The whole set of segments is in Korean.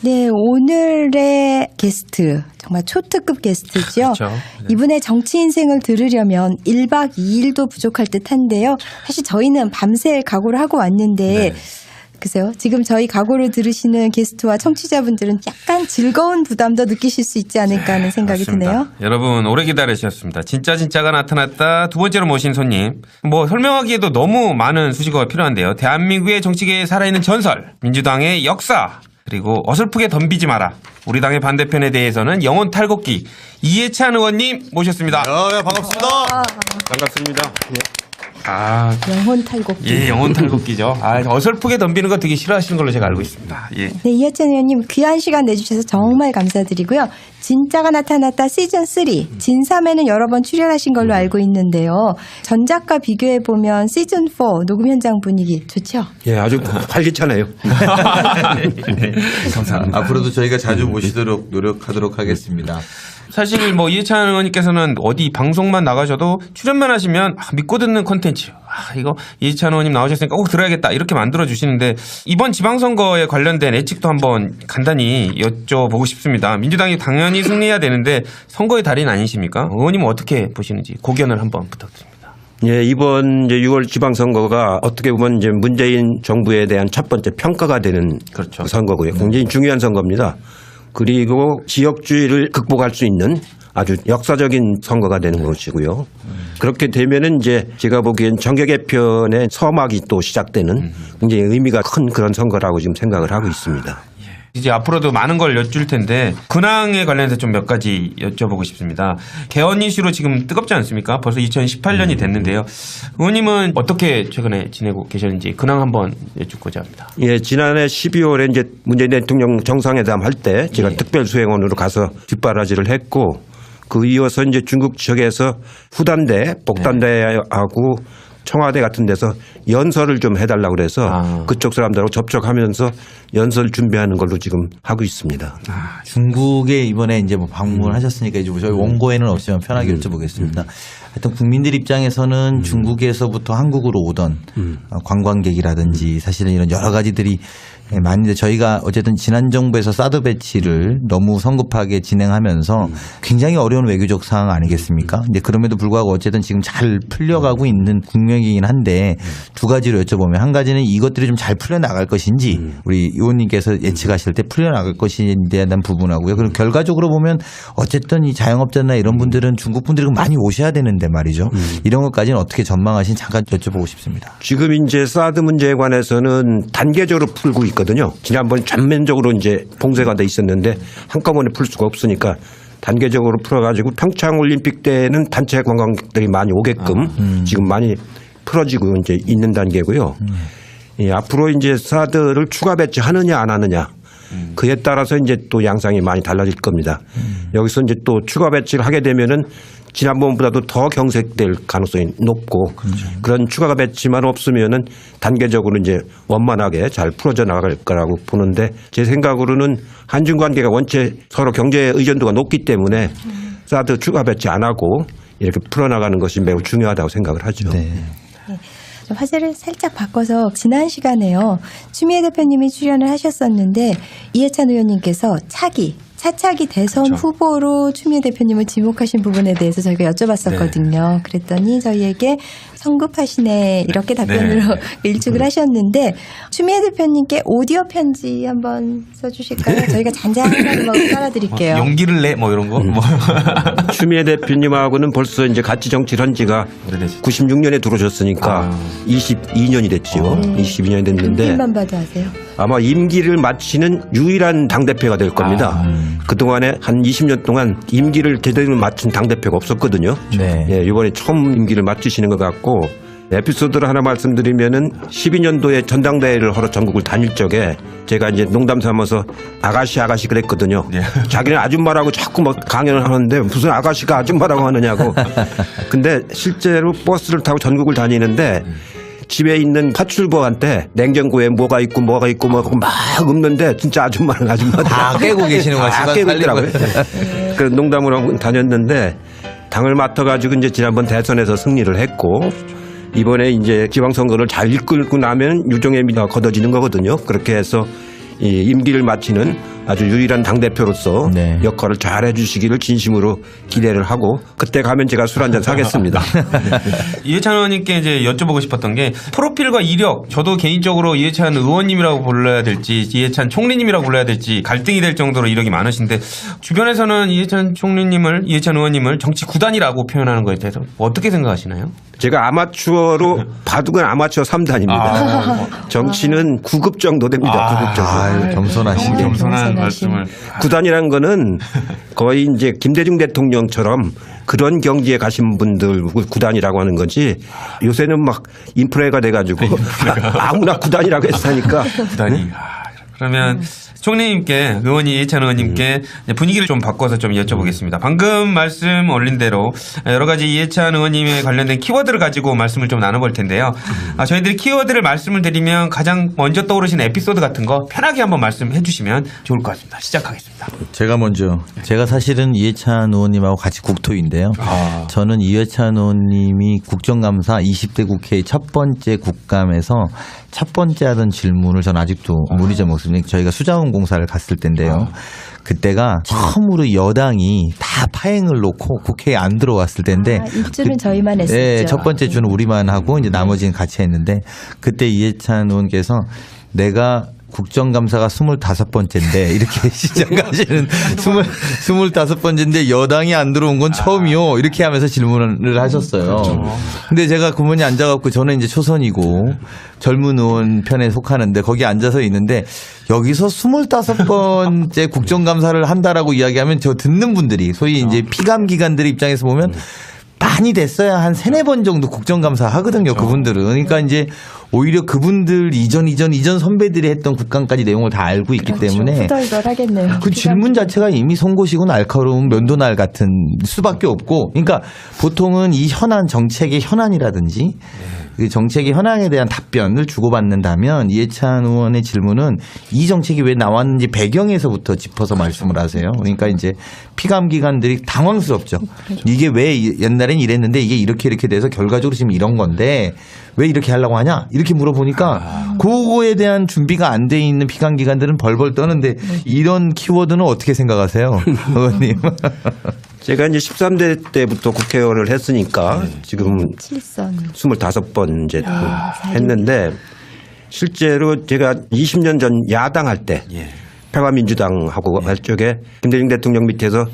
네, 오늘의 게스트 정말 초특급 게스트죠. 그렇죠. 네. 이분의 정치 인생을 들으려면 1박 2일도 부족할 듯한데요. 사실 저희는 밤샐 각오를 하고 왔는데 네. 글쎄요. 지금 저희 각오를 들으시는 게스트와 청취자분들은 약간 즐거운 부담도 느끼실 수 있지 않을까 하는 생각이 맞습니다. 드네요. 여러분 오래 기다리셨습니다. 진짜가 나타났다. 두 번째로 모신 손님. 뭐 설명하기에도 너무 많은 수식어가 필요한데요. 대한민국의 정치계에 살아있는 전설, 민주당의 역사, 그리고 어설프게 덤비지 마라. 우리 당의 반대편에 대해서는 영혼 탈곡기 이해찬 의원님 모셨습니다. 네, 반갑습니다. 반갑습니다. 영혼 탈곡기. 예, 영혼 탈곡기죠. 어설프게 덤비는 거 되게 싫어하시는 걸로 제가 알고 있습니다. 예. 네, 이해찬 의원님 귀한 시간 내주셔서 정말 감사드리고요. 진짜가 나타났다 시즌3 진3에는 여러 번 출연하신 걸로 알고 있는데요. 전작과 비교해보면 시즌4 녹음 현장 분위기 좋죠? 예, 아주 활기차네요. 네, 감사합니다. 앞으로도 저희가 자주 모시도록 노력하도록 하겠습니다. 사실 뭐 이해찬 의원님께서는 어디 방송만 나가셔도 출연만 하시면 믿고 듣는 콘텐츠 이거 이해찬 의원님 나오셨으니까 꼭 들어야겠다 이렇게 만들어 주시는데 이번 지방선거에 관련된 예측도 한번 간단히 여쭤보고 싶습니다. 민주당이 당연히 승리해야 되는데 선거의 달인 아니십니까? 의원님은 어떻게 보시는지 고견을 한번 부탁드립니다. 예, 이번 이제 6월 지방선거가 어떻게 보면 이제 문재인 정부에 대한 첫 번째 평가가 되는 그렇죠. 선거고요. 굉장히 중요한 선거입니다. 그리고 지역주의를 극복할 수 있는 아주 역사적인 선거가 되는 것이고요. 그렇게 되면은 이제 제가 보기엔 정계 개편의 서막이 또 시작되는 굉장히 의미가 큰 그런 선거라고 지금 생각을 하고 있습니다. 이제 앞으로도 많은 걸 여쭐 텐데 근황에 관련해서 좀 몇 가지 여쭤보고 싶습니다. 개헌 이슈로 지금 뜨겁지 않습니까? 벌써 2018년이 됐는데요. 의원님은 어떻게 최근에 지내고 계셨는지 근황 한번 여쭙고자 합니다. 예, 지난해 12월에 이제 문재인 대통령 정상회담 할 때 제가 예. 특별수행원으로 가서 뒷바라지를 했고 그 이어서 이제 중국 측에서 후단대, 복단대하고 청와대 같은 데서 연설을 좀 해달라고 그래서 그쪽 사람들하고 접촉하면서 연설 준비하는 걸로 지금 하고 있습니다. 중국에 이번에 이제 뭐 방문하셨으니까 이제 저희 원고에는 없지만 편하게 여쭤보겠습니다. 하여튼 국민들 입장에서는 중국에서부터 한국으로 오던 관광객이라든지 사실은 이런 여러 가지들이 많은데 저희가 어쨌든 지난 정부에서 사드 배치를 너무 성급하게 진행하면서 굉장히 어려운 외교적 상황 아니겠습니까? 근데 그럼에도 불구하고 어쨌든 지금 잘 풀려가고 있는 국면이긴 한데 두 가지로 여쭤보면 한 가지는 이것들이 좀 잘 풀려나갈 것인지 우리 의원님께서 예측하실 때 풀려나갈 것인지에 대한 부분하고요. 그리고 결과적으로 보면 어쨌든 이 자영업자나 이런 분들은 중국 분들이 많이 오셔야 되는데 말이죠. 이런 것까지는 어떻게 전망하시는지 잠깐 여쭤보고 싶습니다. 지금 이제 사드 문제에 관해서는 단계적으로 풀고 있거든요. 지난번 전면적으로 이제 봉쇄가 돼 있었는데 한꺼번에 풀 수가 없으니까 단계적으로 풀어가지고 평창 올림픽 때는 단체 관광객들이 많이 오게끔 지금 많이 풀어지고 이제 있는 단계고요. 예, 앞으로 이제 사드를 추가 배치하느냐 안 하느냐 그에 따라서 이제 또 양상이 많이 달라질 겁니다. 여기서 이제 또 추가 배치를 하게 되면은 지난번보다도 더 경색될 가능성이 높고 그런 추가 배치만 없으면은 단계적으로 이제 원만하게 잘 풀어져 나갈 거라고 보는데 제 생각으로는 한중 관계가 원체 서로 경제 의존도가 높기 때문에 사드 추가 배치 안 하고 이렇게 풀어나가는 것이 매우 중요하다고 생각을 하죠. 네. 화제를 살짝 바꿔서 지난 시간에요. 추미애 대표님이 출연을 하셨었는데 이해찬 의원님께서 차차기 대선 그렇죠. 후보로 추미애 대표님을 지목하신 부분에 대해서 저희가 여쭤봤었거든요. 그랬더니 저희에게 성급하시네 이렇게 답변으로 일축을 하셨는데 추미애 대표님께 오디오 편지 한번 써주실까요? 저희가 잔잔하게 뭐 깔아드릴게요. 용기를 내 뭐 이런 거? 추미애 대표님하고는 벌써 이제 같이 정치를 한 지가 96년에 들어오셨으니까 22년이 됐죠. 22년이 됐는데 눈빛만 봐도 아세요? 아마 임기를 마치는 유일한 당대표가 될 겁니다. 그동안에 한 20년 동안 임기를 제대로 마친 당대표가 없었거든요. 네. 예, 이번에 처음 임기를 마치시는 것 같고 에피소드를 하나 말씀드리면은 12년도에 전당대회를 하러 전국을 다닐 적에 제가 이제 농담 삼아서 아가씨 그랬거든요. 자기는 아줌마라고 자꾸 막 강연을 하는데 무슨 아가씨가 아줌마라고 하느냐고. 근데 실제로 버스를 타고 전국을 다니는데 집에 있는 파출부한테 냉장고에 뭐가 있고 막 읊는데 진짜 아줌마는 아줌마 다 깨고 계시는 거지. 다 깨고 있더라고요. 그 농담으로 하고 다녔는데 당을 맡아가지고 이제 지난번 대선에서 승리를 했고 이번에 이제 지방선거를 잘 이끌고 나면 유종의 미가 걷어지는 거거든요. 그렇게 해서 이 임기를 마치는 아주 유일한 당대표로서 네. 역할을 잘 해주시기를 진심으로 기대를 하고 그때 가면 제가 술 한잔 사겠습니다. 이해찬 의원님께 이제 여쭤보고 싶었던 게 프로필과 이력, 저도 개인적으로 이해찬 의원님이라고 불러야 될지 이해찬 총리님이라고 불러야 될지 갈등이 될 정도로 이력이 많으신데 주변에서는 이해찬 의원님을 정치 구단이라고 표현하는 거에 대해서 어떻게 생각하시나요? 제가 아마추어로 바둑은 아마추어 3단입니다. 정치는 9급 정도 됩니다. 9급 정도. 아유, 겸손하시게. 겸손한 겸손하신. 말씀을. 구단이란 거는 거의 이제 김대중 대통령처럼 그런 경지에 가신 분들 구단이라고 하는 거지 요새는 막 인프레가 돼가지고 아무나 구단이라고 했으니까 구단이. 그러면 총리님께 이해찬 의원님께 분위기를 좀 바꿔서 좀 여쭤보겠습니다. 방금 말씀 올린 대로 여러 가지 이해찬 의원님에 관련된 키워드를 가지고 말씀을 좀 나눠볼 텐데요. 저희들이 키워드를 말씀을 드리면 가장 먼저 떠오르신 에피소드 같은 거 편하게 한번 말씀해 주시면 좋을 것 같습니다. 시작하겠습니다. 제가 사실은 이해찬 의원님하고 같이 국토인데요. 저는 이해찬 의원님이 국정감사 20대 국회의 첫 번째 국감에서 첫 번째 하던 질문을 저는 아직도 못 잊어먹습니다. 저희가 수자원 공사를 갔을 때인데요. 그때가 처음으로 여당이 다 파행을 놓고 국회에 안 들어왔을 때인데 일주는 저희만 했었죠. 네, 첫 번째 주는 우리만 하고 이제 나머지는 같이 했는데 그때 이해찬 의원께서 내가 국정감사가 25번째인데 이렇게 시작하시는 25번째인데 여당이 안 들어온 건 처음이요. 이렇게 하면서 질문을 하셨어요. 근데 제가 그분이 앉아갖고 저는 이제 초선이고 젊은 의원 편에 속하는데 거기 앉아서 있는데 여기서 25번째 국정감사를 한다라고 이야기하면 저 듣는 분들이 소위 이제 피감 기관들 입장에서 보면 많이 됐어야 한 3-4번 정도 국정감사 하거든요. 그분들은. 그러니까 이제 오히려 그분들 이전 선배들이 했던 국감까지 내용을 다 알고 있기 때문에 후덜덜하겠네요. 그 질문 자체가 이미 송곳이고 날카로운 면도날 같은 수밖에 없고 그러니까 보통은 이 현안 정책의 현안이라든지 그 정책의 현황에 대한 답변을 주고받는다면 이해찬 의원의 질문은 이 정책이 왜 나왔는지 배경에서부터 짚어서 말씀을 하세요. 그러니까 이제 피감 기관들이 당황스럽죠. 이게 왜 옛날엔 이랬는데 이게 이렇게 돼서 결과적으로 지금 이런 건데 왜 이렇게 하려고 하냐 이렇게 물어보니까 그거에 대한 준비가 안 돼 있는 피감 기관들은 벌벌 떠는데 이런 키워드는 어떻게 생각하세요, 의원님? 제가 이제 13대 때부터 국회의원을 했으니까 지금 7선. 25번 이제 했는데 실제로 제가 20년 전 야당할 때 평화민주당하고 할 적에 김대중 대통령 밑에서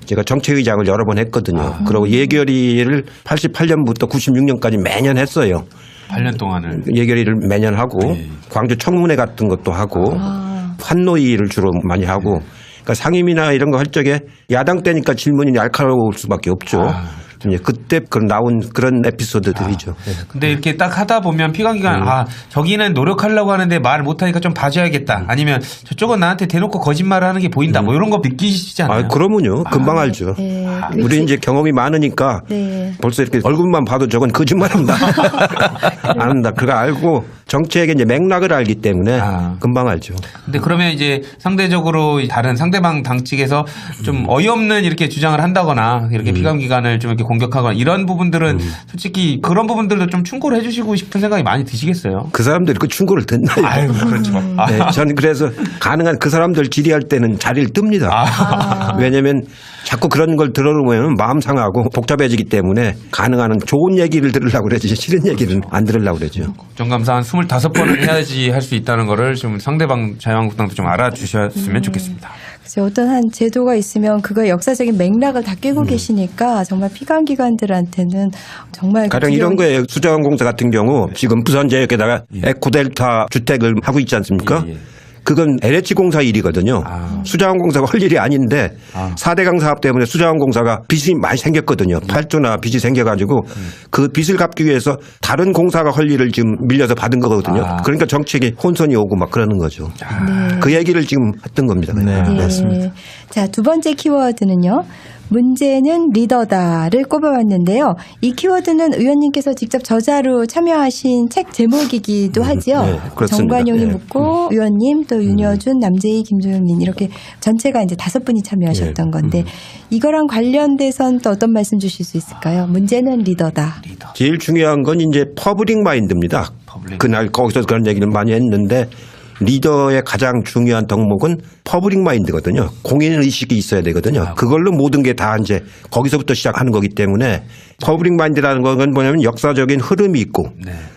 제가 정책의장을 여러 번 했거든요. 그리고 예결위를 88년부터 96년까지 매년 했어요. 8년 동안을. 예결위를 매년 하고 광주 청문회 같은 것도 하고 환노위를 주로 많이 하고 그러니까 상임이나 이런 거 할 적에 야당 때니까 질문이 날카로울 수밖에 없죠. 이제 그때 나온 그런 에피소드들이죠. 근데 이렇게 딱 하다 보면 피감기관 저기는 노력하려고 하는데 말을 못하니까 좀 봐줘야겠다. 아니면 저쪽은 나한테 대놓고 거짓말을 하는 게 보인다. 뭐 이런 거 느끼시지 않아요? 그러면요. 금방 알죠. 네, 우리 이제 경험이 많으니까 네. 벌써 이렇게 얼굴만 봐도 저건 거짓말한다. 안 한다. 그거 알고 정책의 이제 맥락을 알기 때문에 금방 알죠. 근데 그러면 이제 상대적으로 다른 상대방 당 측에서 좀 어이없는 이렇게 주장을 한다거나 이렇게 피감기관을 좀 이렇게 공격하거나 이런 부분들은 솔직히 그런 부분들도 좀 충고를 해주시고 싶은 생각이 많이 드시겠어요? 그 사람들이 그 충고를 듣나요? 아유, 그렇죠. 네, 저는 그래서 가능한 그 사람들 질의할 때는 자리를 뜹니다. 왜냐하면 자꾸 그런 걸 들어보면 마음 상하고 복잡해지기 때문에 가능한 좋은 얘기를 들으려고 그러지 싫은 얘기는 안 들으려고 그러죠. 국정감사 한 25번을 해야지 할 수 있다는 거를 좀 상대방 자유한국당도 좀 알아주셨으면 좋겠습니다. 그래서 어떤 한 제도가 있으면 그거의 역사적인 맥락을 다 깨고 계시니까 정말 피감기관들한테는 정말 가령 이런 거예요. 수자원공사 같은 경우 지금 부산제역에다가 에코델타 주택을 하고 있지 않습니까? 그건 LH공사 일이거든요. 수자원공사가 할 일이 아닌데 4대강 사업 때문에 수자원공사가 빚이 많이 생겼거든요. 8조나 빚이 생겨가지고 그 빚을 갚기 위해서 다른 공사가 할 일을 지금 밀려서 받은 거거든요. 그러니까 정책에 혼선이 오고 막 그러는 거죠. 그 얘기를 지금 했던 겁니다. 네, 네. 맞습니다. 자, 두 번째 키워드는요. 문제는 리더다를 꼽아봤는데요. 이 키워드는 의원님께서 직접 저자로 참여하신 책 제목이기도 하죠. 네, 그렇습니다. 정관용이 네. 묻고 의원님 또 윤여준, 남재희, 김조영님 이렇게 전체가 이제 5분이 참여하셨던 건데 이거랑 관련돼선 또 어떤 말씀 주실 수 있을까요? 문제는 리더다. 제일 중요한 건 이제 퍼블릭 마인드입니다. 그날 거기서 그런 얘기는 많이 했는데 리더의 가장 중요한 덕목은 퍼블릭 마인드거든요. 공인 의식이 있어야 되거든요. 그걸로 모든 게 다 이제 거기서부터 시작하는 거기 때문에 퍼블릭 마인드라는 건 뭐냐면 역사적인 흐름이 있고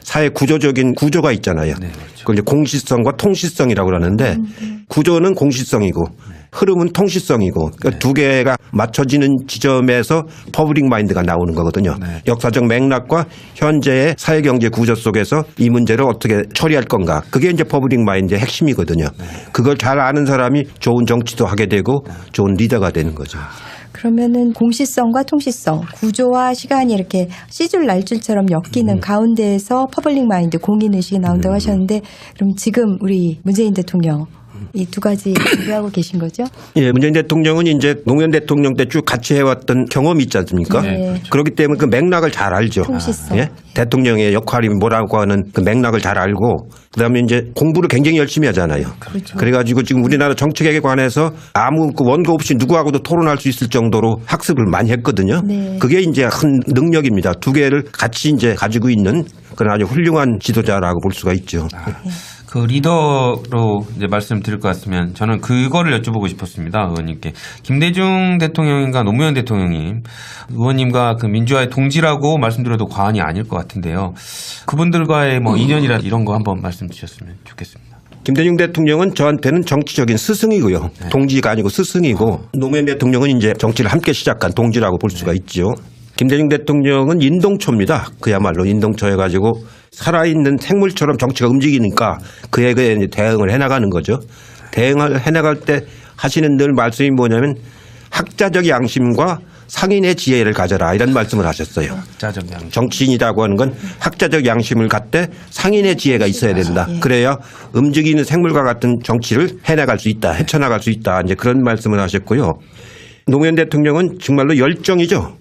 사회 구조적인 구조가 있잖아요. 그걸 이제 공시성과 통시성이라고 그러는데 구조는 공시성이고 흐름은 통시성이고 그러니까 두 개가 맞춰지는 지점에서 퍼블릭 마인드가 나오는 거거든요. 역사적 맥락과 현재의 사회경제 구조 속에서 이 문제를 어떻게 처리할 건가. 그게 이제 퍼블릭 마인드의 핵심이거든요. 그걸 잘 아는 사람이 좋은 정치도 하게 되고 좋은 리더가 되는 거죠. 그러면은 공시성과 통시성, 구조와 시간이 이렇게 씨줄 날줄처럼 엮이는 가운데에서 퍼블릭 마인드, 공인 의식이 나온다고 하셨는데 그럼 지금 우리 문재인 대통령 이 두 가지 준비하고 계신 거죠? 예, 문재인 대통령은 이제 노무현 대통령 때 쭉 같이 해왔던 경험이 있지 않습니까? 네. 그렇기 때문에 그 맥락을 잘 알죠. 통시성. 예? 대통령의 역할이 뭐라고 하는 그 맥락을 잘 알고 그다음에 이제 공부를 굉장히 열심히 하잖아요. 그렇죠. 그래가지고 지금 우리나라 정책에 관해서 아무 그 원고 없이 누구하고도 토론할 수 있을 정도로 학습을 많이 했거든요. 네. 그게 이제 큰 능력입니다. 두 개를 같이 이제 가지고 있는 그런 아주 훌륭한 지도자라고 볼 수가 있죠. 그 리더로 이제 말씀드릴 것 같으면 저는 그거를 여쭤보고 싶었습니다. 의원님께. 김대중 대통령인가 노무현 대통령님 의원님과 그 민주화의 동지라고 말씀드려도 과언이 아닐 것 같은데요. 그분들과의 뭐 인연이라 이런 거 한번 말씀 주셨으면 좋겠습니다. 김대중 대통령은 저한테는 정치적인 스승이고요. 동지가 아니고 스승이고 노무현 대통령은 이제 정치를 함께 시작한 동지라고 볼 수가 있죠. 김대중 대통령은 인동초입니다. 그야말로 인동초여가지고 살아있는 생물처럼 정치가 움직이니까 그에 이제 대응을 해나가는 거죠. 대응을 해나갈 때 하시는 늘 말씀이 뭐냐면 학자적 양심과 상인의 지혜를 가져라 이런 말씀을 하셨어요. 짜적 양심. 정치인이라고 하는 건 학자적 양심을 갖되 상인의 지혜가 있어야 된다. 그래야 움직이는 생물과 같은 정치를 해나갈 수 있다. 헤쳐나갈 수 있다. 이제 그런 말씀을 하셨고요. 노무현 대통령은 정말로 열정이죠.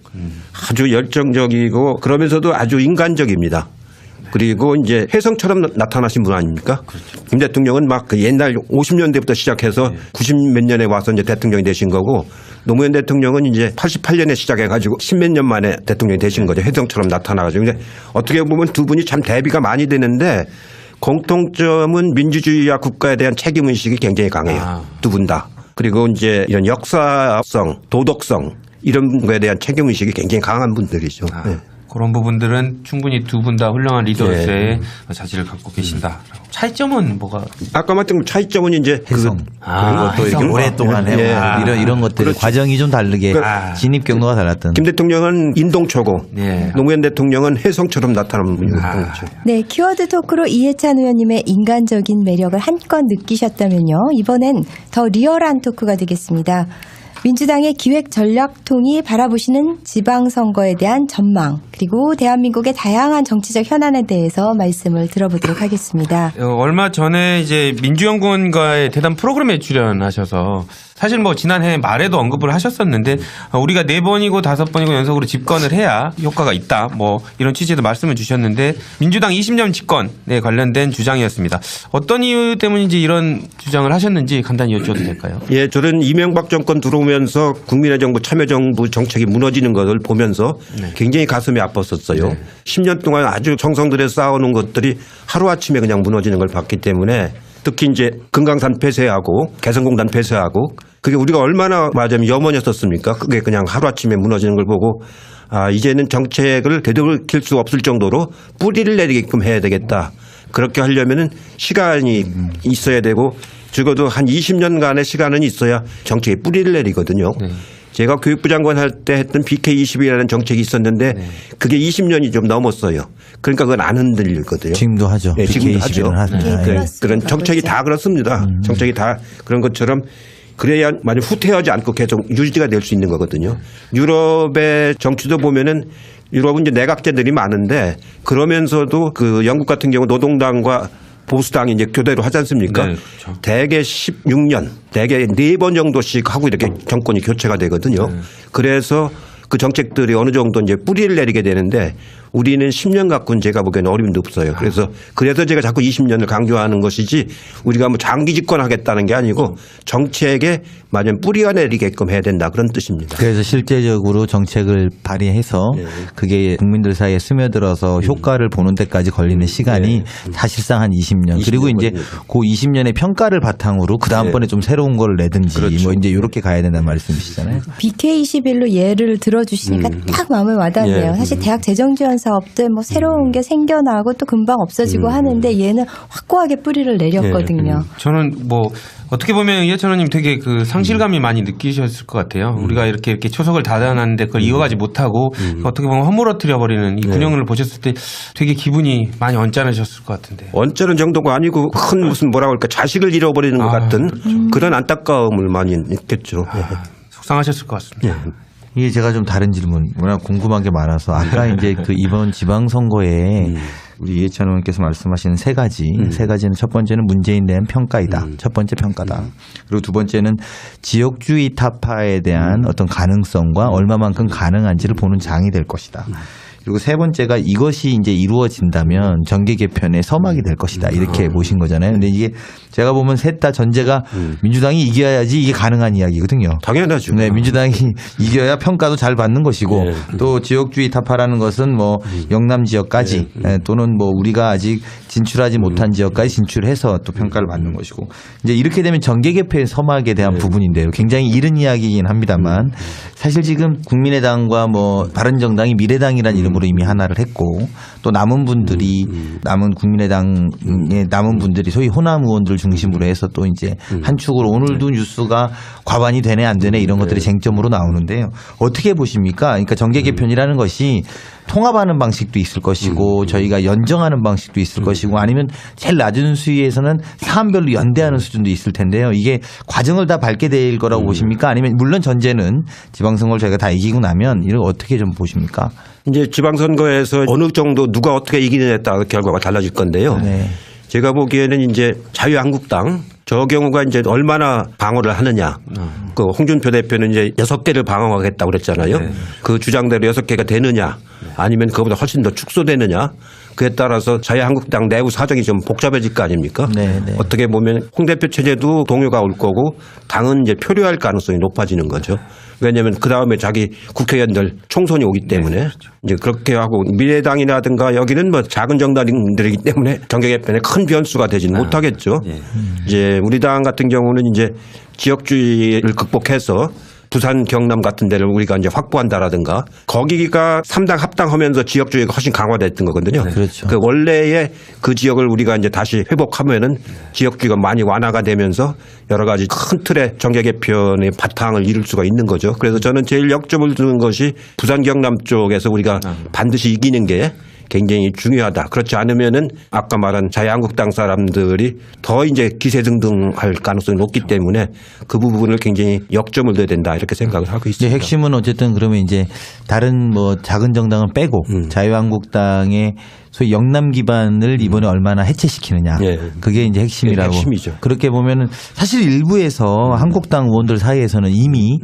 아주 열정적이고 그러면서도 아주 인간적입니다. 그리고 이제 혜성처럼 나타나신 분 아닙니까? 김 대통령은 막 그 옛날 50년대부터 시작해서 90 몇 년에 와서 이제 대통령이 되신 거고 노무현 대통령은 이제 88년에 시작해가지고 10몇 년 만에 대통령이 되신 거죠. 혜성처럼 나타나가지고. 근데 어떻게 보면 두 분이 참 대비가 많이 되는데 공통점은 민주주의와 국가에 대한 책임의식이 굉장히 강해요. 두 분 다. 그리고 이제 이런 역사성, 도덕성 이런 거에 대한 책임의식이 굉장히 강한 분들이죠. 네. 그런 부분들은 충분히 두 분 다 훌륭한 리더로서의 자질을 갖고 계신다. 차이점은 뭐가? 아까 말했던 차이점은 이제 해성. 그리고 또 이렇게 해성. 오랫동안 해온 이런 것들 그렇죠. 과정이 좀 다르게 그러니까 진입 경로가 달랐던. 김 대통령은 인동초고 예. 노무현 대통령은 혜성처럼 나타나는 분이죠. 네, 키워드 토크로 이해찬 의원님의 인간적인 매력을 한껏 느끼셨다면요. 이번엔 더 리얼한 토크가 되겠습니다. 민주당의 기획전략통이 바라보시는 지방선거에 대한 전망 그리고 대한민국의 다양한 정치적 현안에 대해서 말씀을 들어보도록 하겠습니다. 얼마 전에 이제 민주연구원과의 대담 프로그램에 출연하셔서 사실 뭐 지난해 말에도 언급을 하셨었는데 우리가 4번이고 5번이고 연속으로 집권을 해야 효과가 있다. 뭐 이런 취지에도 말씀을 주셨는데 민주당 20년 집권에 관련된 주장이었습니다. 어떤 이유 때문인지 이런 주장을 하셨는지 간단히 여쭤도 될까요? 예, 저는 이명박 정권 들어오면서 국민의 정부 참여정부 정책이 무너지는 것을 보면서 굉장히 가슴이 아팠었어요. 10년 동안 아주 정성들여 쌓아놓은 것들이 하루아침에 그냥 무너지는 걸 봤기 때문에 특히 이제 금강산 폐쇄하고 개성공단 폐쇄하고 그게 우리가 얼마나 말하자면 염원이었었습니까? 그게 그냥 하루아침에 무너지는 걸 보고 이제는 정책을 되돌릴 수 없을 정도로 뿌리를 내리게끔 해야 되겠다. 그렇게 하려면은 시간이 있어야 되고 적어도 한 20년간의 시간은 있어야 정책에 뿌리를 내리거든요. 제가 교육부 장관 할 때 했던 BK20이라는 정책이 있었는데 그게 20년이 좀 넘었어요. 그러니까 그건 안 흔들리거든요. 지금도 하죠. 네, 지금도 하죠. 그런 정책이 다 그렇습니다. 정책이 다 그런 것처럼 그래야 만약 후퇴하지 않고 계속 유지가 될 수 있는 거거든요. 유럽의 정치도 보면은 유럽은 이제 내각제들이 많은데 그러면서도 그 영국 같은 경우 노동당과 보수당이 이제 교대로 하지 않습니까? 네, 그렇죠. 대개 16년, 대개 4번 정도씩 하고 이렇게 정권이 교체가 되거든요. 그래서 그 정책들이 어느 정도 이제 뿌리를 내리게 되는데 우리는 10년 갖고는 제가 보기에는 어림도 없어요. 그래서 제가 자꾸 20년을 강조하는 것이지 우리가 뭐 장기 집권하겠다는 게 아니고 정책에 맞은 뿌리가 내리게끔 해야 된다 그런 뜻입니다. 그래서 실제적으로 정책을 발의해서 그게 국민들 사이에 스며들어서 효과를 보는 데까지 걸리는 시간이 사실상 한 20년. 그리고 20년 이제 걸립니다. 그 20년의 평가를 바탕으로 그 다음번에 좀 새로운 걸 내든지 뭐 이제 이렇게 가야 된다는 말씀이시잖아요. BK21로 예를 들어주시니까 딱 마음에 와닿네요. 사실 대학 재정지원 사업들 뭐 새로운 게 생겨나고 또 금방 없어지고 하는데 얘는 확고하게 뿌리를 내렸거든요. 저는 뭐 어떻게 보면 이해찬 의원님 되게 그 상실감이 많이 느끼셨을 것 같아요. 우리가 이렇게 초석을 닫아놨는데 그걸 이어가지 못하고 어떻게 보면 허물어뜨려 버리는 이 군형을 보셨을 때 되게 기분이 많이 언짢으셨을 것 같은데. 언짢은 정도가 아니고 큰 무슨 뭐라고 할까 자식을 잃어버리는 것 같은 그런 안타까움을 많이 느꼈죠. 속상하셨을 것 같습니다. 이게 제가 좀 다른 질문, 워낙 궁금한 게 많아서 아까 이제 그 이번 지방선거에 우리 이해찬 의원께서 말씀하신 세 가지는 첫 번째는 문재인 대한 평가이다. 첫 번째 평가다. 그리고 두 번째는 지역주의 타파에 대한 어떤 가능성과 얼마만큼 가능한지를 보는 장이 될 것이다. 그리고 세 번째가 이것이 이제 이루어진다면 정계 개편의 서막이 될 것이다. 이렇게 보신 거잖아요. 근데 이게 제가 보면 셋 다 전제가 민주당이 이겨야지 이게 가능한 이야기거든요. 당연하죠. 네, 민주당이 이겨야 평가도 잘 받는 것이고 또 지역주의 타파라는 것은 뭐 영남 지역까지 또는 뭐 우리가 아직 진출하지 못한 지역까지 진출해서 또 평가를 받는 것이고 이제 이렇게 되면 정계 개편의 서막에 대한 부분인데요. 굉장히 이른 이야기이긴 합니다만 사실 지금 국민의당과 뭐 바른정당이 미래당이라는 이름으로 이미 하나를 했고 또 남은 분들이 남은 국민의당의 남은 분들이 소위 호남 의원들 중심으로 해서 또 이제 한 축으로 오늘도 뉴스가 과반이 되네 안 되네 이런 것들이 쟁점으로 나오는데요. 어떻게 보십니까? 그러니까 정계 개편이라는 것이 통합하는 방식도 있을 것이고 저희가 연정하는 방식도 있을 것이고 아니면 제일 낮은 수위에서는 사안별로 연대하는 수준도 있을 텐데요. 이게 과정을 다 밟게 될 거라고 보십니까? 아니면 물론 전제는 지방선거를 저희가 다 이기고 나면 이걸 어떻게 좀 보십니까? 이제 지방선거에서 어느 정도 누가 어떻게 이기느냐에 따라 결과가 달라질 건데요. 네. 제가 보기에는 이제 자유한국당 저 경우가 이제 얼마나 방어를 하느냐. 그 홍준표 대표는 이제 6개를 방어하겠다고 그랬잖아요. 그 주장대로 6개가 되느냐 아니면 그보다 훨씬 더 축소되느냐. 그에 따라서 자유한국당 내부 사정이 좀 복잡해질 거 아닙니까? 네. 어떻게 보면 홍 대표 체제도 동요가 올 거고 당은 이제 표류할 가능성이 높아지는 거죠. 왜냐하면 그 다음에 자기 국회의원들 총선이 오기 때문에 이제 그렇게 하고 미래당이라든가 여기는 뭐 작은 정당들이기 때문에 정계 개편에 큰 변수가 되지는 못하겠죠. 이제 우리 당 같은 경우는 이제 지역주의를 극복해서 부산, 경남 같은 데를 우리가 이제 확보한다라든가 거기가 3당 합당하면서 지역주의가 훨씬 강화됐던 거거든요. 그렇죠. 그 원래의 그 지역을 우리가 이제 다시 회복하면은 지역주의가 많이 완화가 되면서 여러 가지 큰 틀의 정계 개편의 바탕을 이룰 수가 있는 거죠. 그래서 저는 제일 역점을 두는 것이 부산, 경남 쪽에서 우리가 반드시 이기는 게 굉장히 중요하다. 그렇지 않으면은 아까 말한 자유한국당 사람들이 더 이제 기세등등할 가능성이 높기 때문에 그 부분을 굉장히 역점을 둬야 된다 이렇게 생각을 하고 있습니다. 핵심은 어쨌든 그러면 이제 다른 뭐 작은 정당은 빼고 자유한국당의 소위 영남 기반을 이번에 얼마나 해체시키느냐. 그게 이제 핵심이라고. 핵심이죠. 그렇게 보면은 사실 일부에서 한국당 의원들 사이에서는 이미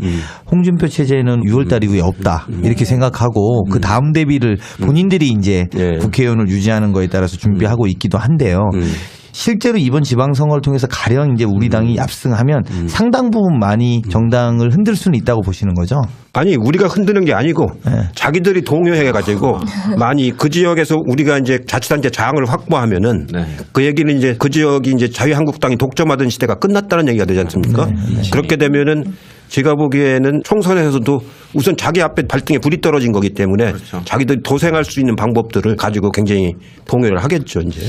홍준표 체제는 6월달 이후에 없다. 이렇게 생각하고 그 다음 대비를 본인들이 이제 국회의원을 유지하는 거에 따라서 준비하고 있기도 한데요. 실제로 이번 지방선거를 통해서 가령 이제 우리 당이 압승하면 상당 부분 많이 정당을 흔들 수는 있다고 보시는 거죠? 아니 우리가 흔드는 게 아니고 자기들이 동요해가지고 많이 그 지역에서 우리가 이제 자치단체 장을 확보하면은 그 얘기는 이제 그 지역이 이제 자유한국당이 독점하던 시대가 끝났다는 얘기가 되지 않습니까? 그렇게 되면은 제가 보기에는 총선에서도 우선 자기 앞에 발등에 불이 떨어진 거기 때문에 자기들이 도생할 수 있는 방법들을 가지고 굉장히 동요를 하겠죠 이제.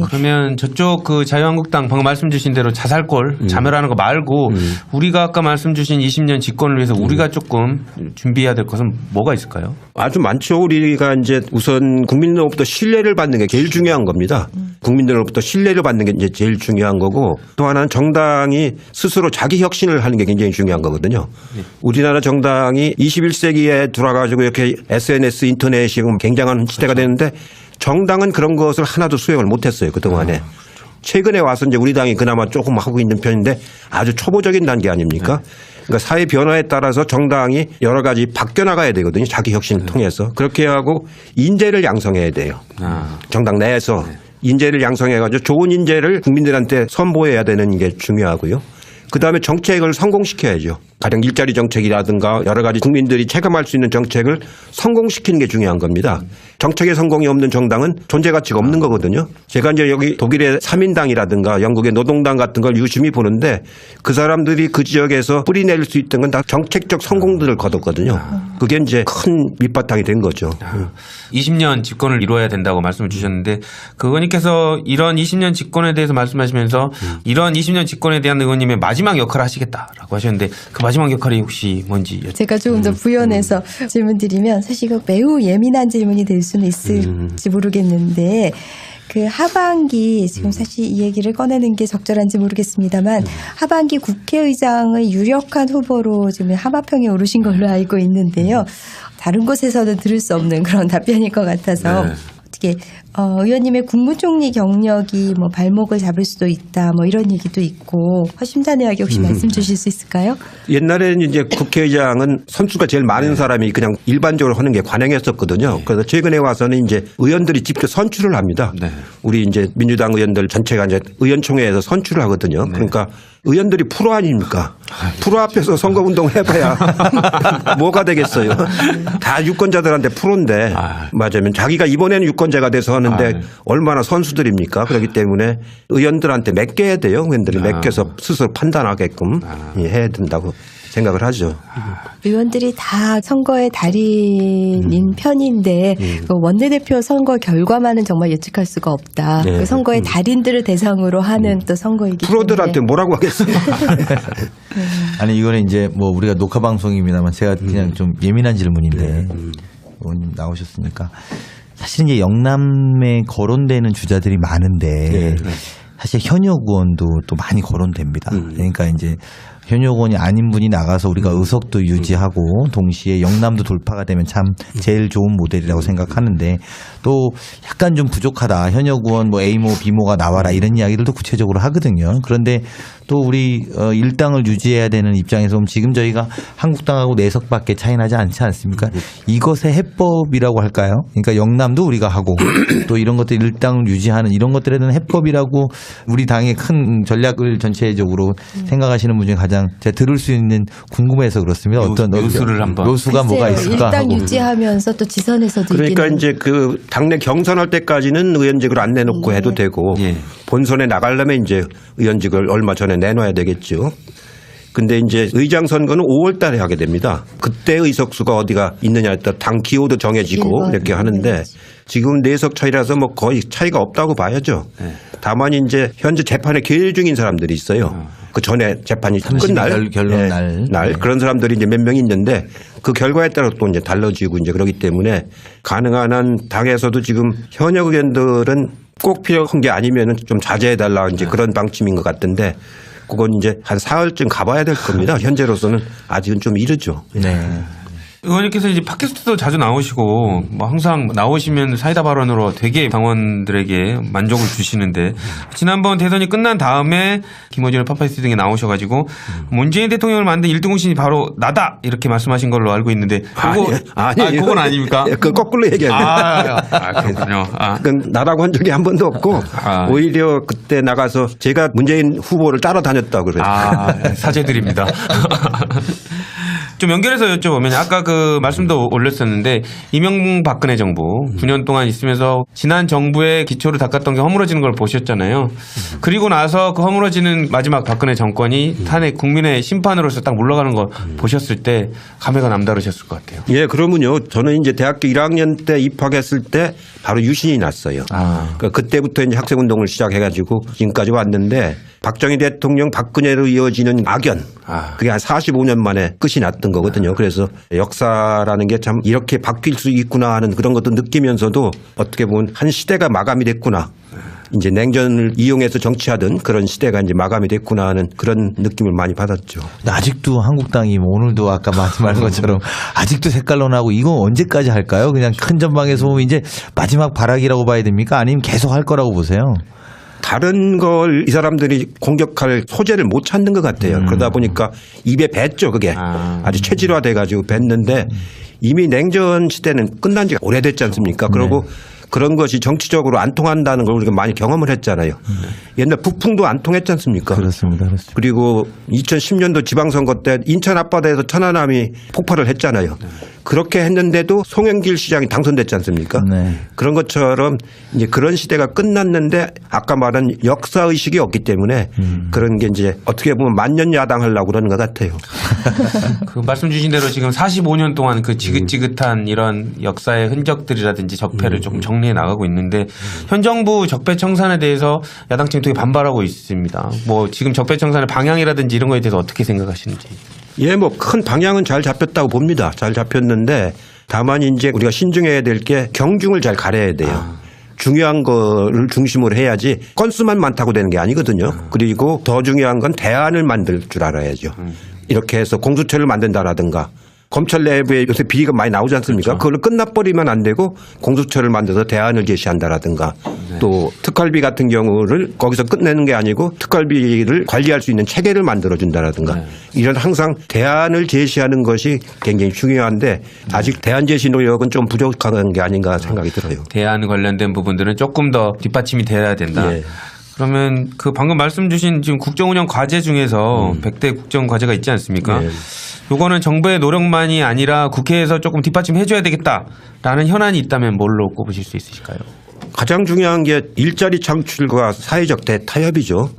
그러면 저쪽 그 자유한국당 방금 말씀 주신 대로 자살골 자멸하는 거 말고 우리가 아까 말씀 주신 20년 집권을 위해서 우리가 조금 준비해야 될 것은 뭐가 있을까요? 아주 많죠. 우리가 이제 우선 국민들로부터 신뢰를 받는 게 제일 중요한 겁니다. 국민들로부터 신뢰를 받는 게 이제 제일 중요한 거고 또 하나는 정당이 스스로 자기 혁신을 하는 게 굉장히 중요한 거거든요. 우리나라 정당이 21세기에 들어와가지고 이렇게 SNS 인터넷이 굉장한 시대가 되는데 정당은 그런 것을 하나도 수행을 못했어요. 그동안에. 최근에 와서 이제 우리 당이 그나마 조금 하고 있는 편인데 아주 초보적인 단계 아닙니까? 그러니까 사회 변화에 따라서 정당이 여러 가지 바뀌어나가야 되거든요. 자기 혁신을 통해서. 그렇게 하고 인재를 양성해야 돼요. 정당 내에서 인재를 양성해가지고 좋은 인재를 국민들한테 선보여야 되는 게 중요하고요. 그다음에 정책을 성공시켜야죠. 가령 일자리 정책이라든가 여러 가지 국민들이 체감할 수 있는 정책을 성공시키는 게 중요한 겁니다. 정책의 성공이 없는 정당은 존재 가치가 없는 거거든요. 제가 이제 여기 독일의 3인당이라든가 영국의 노동당 같은 걸 유심히 보는데 그 사람들이 그 지역에서 뿌리낼 수 있던 건 다 정책적 성공들을 거뒀거든요. 그게 이제 큰 밑바탕이 된 거죠. 20년 집권을 이루어야 된다고 말씀을 주셨는데 그 의원님께서 이런 20년 집권에 대해서 말씀하시면서 이런 20년 집권에 대한 의원님의 마지막 역할을 하시겠다라고 하셨는데 그 마지막 역할이 혹시 뭔지 제가 조금 더 부연해서 질문드리면 사실 이거 매우 예민한 질문이 될 수는 있을지 모르겠는데 그 하반기 지금 사실 이 얘기를 꺼내는 게 적절한지 모르겠습니다만 하반기 국회의장의 유력한 후보로 지금 하마평에 오르신 걸로 알고 있는데요. 다른 곳에서는 들을 수 없는 그런 답변일 것 같아서 어떻게 의원님의 국무총리 경력이 뭐 발목을 잡을 수도 있다 뭐 이런 얘기도 있고 허심탄회하게 혹시 말씀 주실 수 있을까요? 옛날에는 이제 국회의장은 선수가 제일 많은 사람이 그냥 일반적으로 하는 게 관행했었거든요. 그래서 최근에 와서는 이제 의원들이 직접 선출을 합니다. 우리 이제 민주당 의원들 전체가 이제 의원총회에서 선출을 하거든요. 그러니까 의원들이 프로 아닙니까? 프로 앞에서 선거운동을 해봐야 뭐가 되겠어요. 다 유권자들한테 프로인데 맞으면 자기가 이번에는 유권자가 돼서 하는데 얼마나 선수들입니까? 그렇기 때문에 의원들한테 맡겨야 돼요. 의원들이 맡겨서 스스로 판단하게끔 해야 된다고 생각을 하죠. 의원들이 다 선거의 달인인 편인데 그 원내대표 선거 결과만은 정말 예측할 수가 없다. 그 선거의 달인들을 대상으로 하는 또 선거이기 때문에. 프로들한테 뭐라고 하겠어요. 아니 이거는 이제 뭐 우리가 녹화 방송입니다만 제가 그냥 좀 예민한 질문인데 의원님 나오셨으니까 사실 이제 영남에 거론되는 주자들이 많은데 사실 현역 의원도 또 많이 거론됩니다. 그러니까 이제 현역 의원이 아닌 분이 나가서 우리가 의석도 유지하고 동시에 영남도 돌파가 되면 참 제일 좋은 모델이라고 생각하는데 또 약간 좀 부족하다. 현역 의원 뭐 A모 B모가 나와라 이런 이야기들도 구체적으로 하거든요. 그런데 또 우리 일당을 유지해야 되는 입장에서 보면 지금 저희가 한국당하고 4석밖에 차이 나지 않지 않습니까? 이것의 해법이라고 할까요? 그러니까 영남도 우리가 하고 또 이런 것들 일당을 유지하는 이런 것들에 대한 해법이라고 우리 당의 큰 전략을 전체적으로 생각하시는 분 중에 가장 제가 들을 수 있는 궁금해서 그렇습니다. 어떤 요수를 한번 요수가 뭐가 있을까 일당 하고. 유지하면서 또 지선에서도 그러니까 이기는. 이제 그 당내 경선할 때까지는 의원직을 안 내놓고 해도 되고 본선에 나가려면 이제 의원직을 얼마 전에 내놔야 되겠죠. 근데 이제 의장 선거는 5월 달에 하게 됩니다. 그때 의석수가 어디가 있느냐에 따라 당 기호도 정해지고 이렇게 하는데 지금 4석 차이라서 뭐 거의 차이가 없다고 봐야죠. 다만 이제 현재 재판에 계류 중인 사람들이 있어요. 그 전에 재판이 끝날 결론 날 그런 사람들이 이제 몇 명 있는데 그 결과에 따라 또 이제 달라지고 이제 그러기 때문에 가능한 한 당에서도 지금 현역 의원들은 꼭 필요한 게 아니면은 좀 자제해 달라 이제 그런 방침인 것 같은데 그건 이제 한 사흘쯤 가봐야 될 겁니다. 현재로서는 아직은 좀 이르죠. 네. 의원님께서 이제 팟캐스트도 자주 나오시고 뭐 항상 나오시면 사이다 발언으로 되게 당원들에게 만족을 주시는데 지난번 대선이 끝난 다음에 김어준의 팟캐스트 등에 나오셔가지고 문재인 대통령을 만든 1등 공신이 바로 나다 이렇게 말씀하신 걸로 알고 있는데 아니 그건 아닙니까? 그 거꾸로 얘기하는 그렇군요. 그건 나라고 한 적이 한 번도 없고 오히려 그때 나가서 제가 문재인 후보를 따라다녔다고 그래요. 사죄드립니다. 좀 연결해서 여쭤보면 아까 그 말씀도 올렸었는데 이명박근혜 정부 9년 동안 있으면서 지난 정부의 기초를 닦았던 게 허물어지는 걸 보셨잖아요. 그리고 나서 그 허물어지는 마지막 박근혜 정권이 탄핵 국민의 심판으로서 딱 물러가는 거 보셨을 때 감회가 남다르셨을 것 같아요. 예, 그러면요. 저는 이제 대학교 1학년 때 입학했을 때 바로 유신이 났어요. 그러니까 그때부터 이제 학생운동을 시작해가지고 지금까지 왔는데 박정희 대통령 박근혜로 이어지는 악연 그게 한 45년 만에 끝이 났던 거거든요. 그래서 역사라는 게 참 이렇게 바뀔 수 있구나 하는 그런 것도 느끼면서도 어떻게 보면 한 시대가 마감이 됐구나. 이제 냉전을 이용해서 정치하던 그런 시대가 이제 마감이 됐구나 하는 그런 느낌을 많이 받았죠. 근데 아직도 한국당이 오늘도 아까 말씀하신 것처럼 아직도 색깔론하고 이거 언제까지 할까요? 그냥 큰 전방에서 보면 이제 마지막 발악이라고 봐야 됩니까? 아니면 계속 할 거라고 보세요? 다른 걸 이 사람들이 공격할 소재를 못 찾는 것 같아요. 그러다 보니까 입에 뱉죠, 그게. 아주 체질화돼 가지고 뱉는데 이미 냉전 시대는 끝난 지가 오래됐지 않습니까? 그리고 그런 것이 정치적으로 안 통한다는 걸 우리가 많이 경험을 했잖아요. 옛날 북풍도 안 통했지 않습니까? 그렇습니다. 그리고 2010년도 지방선거 때 인천 앞바다에서 천안함이 폭발을 했잖아요. 그렇게 했는데도 송영길 시장이 당선됐지 않습니까? 네. 그런 것처럼 이제 그런 시대가 끝났는데 아까 말한 역사의식이 없기 때문에 그런 게 이제 어떻게 보면 만년야당하려고 그러는 것 같아요. 그 말씀 주신 대로 지금 45년 동안 그 지긋지긋한 이런 역사의 흔적들이라든지 적폐를 조금 정리해 나가고 있는데 현 정부 적폐 청산에 대해서 야당층이 되게 반발하고 있습니다. 뭐 지금 적폐 청산의 방향이라든지 이런 거에 대해서 어떻게 생각하시는지. 예, 뭐 큰 방향은 잘 잡혔다고 봅니다. 잘 잡혔는데 다만 이제 우리가 신중해야 될 게 경중을 잘 가려야 돼요. 중요한 거를 중심으로 해야지 건수만 많다고 되는 게 아니거든요. 그리고 더 중요한 건 대안을 만들 줄 알아야죠. 이렇게 해서 공수처를 만든다라든가 검찰 내부에 요새 비리가 많이 나오지 않습니까? 그걸로 끝나버리면 안 되고 공수처를 만들어서 대안을 제시한다라든가 또 특활비 같은 경우를 거기서 끝내는 게 아니고 특활비를 관리할 수 있는 체계를 만들어준다라든가 이런 항상 대안을 제시하는 것이 굉장히 중요한데 아직 대안 제시 노력은 좀 부족한 게 아닌가 생각이 들어요. 대안 관련된 부분들은 조금 더 뒷받침이 돼야 된다. 예. 그러면 그 방금 말씀 주신 지금 국정운영 과제 중에서 100대 국정 과제가 있지 않습니까? 예. 요거는 정부의 노력만이 아니라 국회에서 조금 뒷받침 해줘야 되겠다라는 현안이 있다면 뭘로 꼽으실 수 있으실까요? 가장 중요한 게 일자리 창출과 사회적 대타협이죠.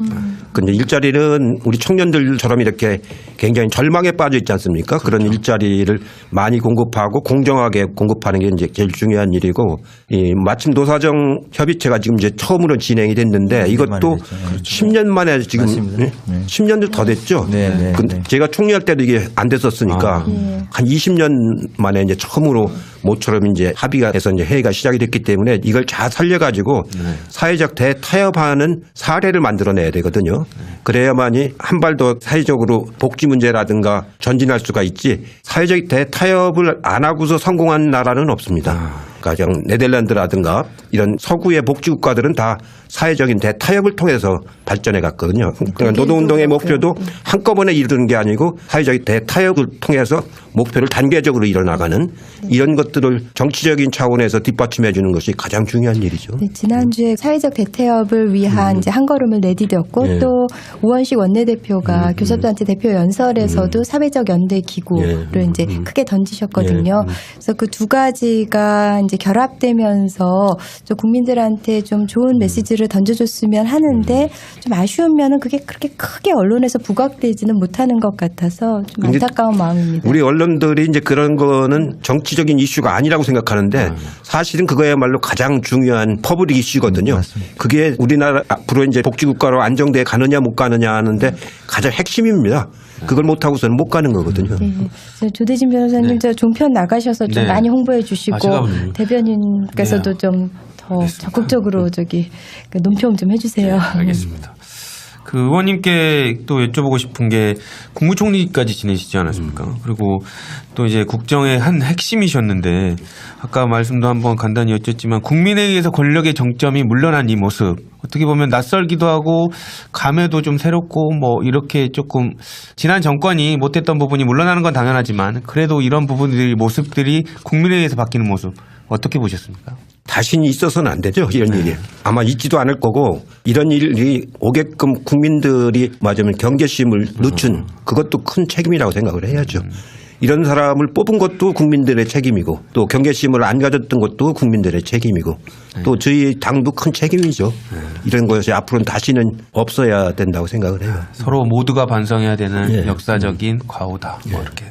근데 일자리는 우리 청년들처럼 이렇게 굉장히 절망에 빠져 있지 않습니까? 그런 일자리를 많이 공급하고 공정하게 공급하는 게 이제 제일 중요한 일이고 이 마침 노사정 협의체가 지금 이제 처음으로 진행이 됐는데 이것도 10년 만에 지금 맞습니다. 네. 10년도 더 됐죠. 네, 네, 근데 네. 제가 총리할 때도 이게 안 됐었으니까 한 20년 만에 이제 처음으로 모처럼 이제 합의가 돼서 이제 회의가 시작이 됐기 때문에 이걸 잘 살려가지고 사회적 대타협하는 사례를 만들어내야 되거든요. 그래야만이 한 발 더 사회적으로 복지 문제라든가 전진할 수가 있지 사회적 대타협을 안 하고서 성공한 나라는 없습니다. 가령 네덜란드라든가 이런 서구의 복지 국가들은 다 사회적인 대타협을 통해서 발전해 갔거든요. 그러니까 노동운동의 목표도 한꺼번에 이루는 게 아니고 사회적 대타협을 통해서 목표를 단계적으로 이뤄나가는 이런 것들을 정치적인 차원에서 뒷받침해 주는 것이 가장 중요한 일이죠. 네, 지난주에 사회적 대타협을 위한 이제 한 걸음을 내디뎠고 예. 또 우원식 원내대표가 교섭단체 대표 연설에서도 사회적 연대 기구를 예. 이제 크게 던지셨거든요. 그래서 그 두 가지가 이제 결합되면서 좀 국민들한테 좀 좋은 메시지를 던져줬으면 하는데 좀 아쉬운 면은 그게 그렇게 크게 언론에서 부각되지는 못하는 것 같아서 좀 근데 안타까운 마음입니다. 우리 언론들이 이제 그런 거는 정치적인 이슈가 아니라고 생각하는데 사실은 그거야말로 가장 중요한 퍼블릭 이슈거든요. 그게 우리나라 앞으로 이제 복지국가로 안정돼 가느냐 못 가느냐 하는데 가장 핵심입니다. 그걸 못하고서는 못 가는 거거든요. 네. 조대진 변호사님 저 종편 나가셔서 좀 네. 많이 홍보해 주시고 제가 대변인께서도 좀 더 적극적으로 저기 그 논평 좀 해주세요. 알겠습니다. 그 의원님께 또 여쭤보고 싶은 게 국무총리까지 지내시지 않았습니까? 그리고 또 이제 국정의 한 핵심이셨는데 아까 말씀도 한번 간단히 여쭸지만 국민회의에서 권력의 정점이 물러난 이 모습 어떻게 보면 낯설기도 하고 감회도 좀 새롭고 뭐 이렇게 조금 지난 정권이 못했던 부분이 물러나는 건 당연하지만 그래도 이런 부분들이 모습들이 국민회의에서 바뀌는 모습 어떻게 보셨습니까? 다시는 있어서는 안 되죠. 이런 일이. 아마 있지도 않을 거고 이런 일이 오게끔 국민들이 맞으면 경계심을 늦춘 그것도 큰 책임이라고 생각을 해야죠. 이런 사람을 뽑은 것도 국민들의 책임이고 또 경계심을 안 가졌던 것도 국민들의 책임이고 또 저희 당도 큰 책임이죠. 이런 것이 앞으로는 다시는 없어야 된다고 생각을 해요. 서로 모두가 반성해야 되는 예. 역사적인 과오다. 뭐 이렇게.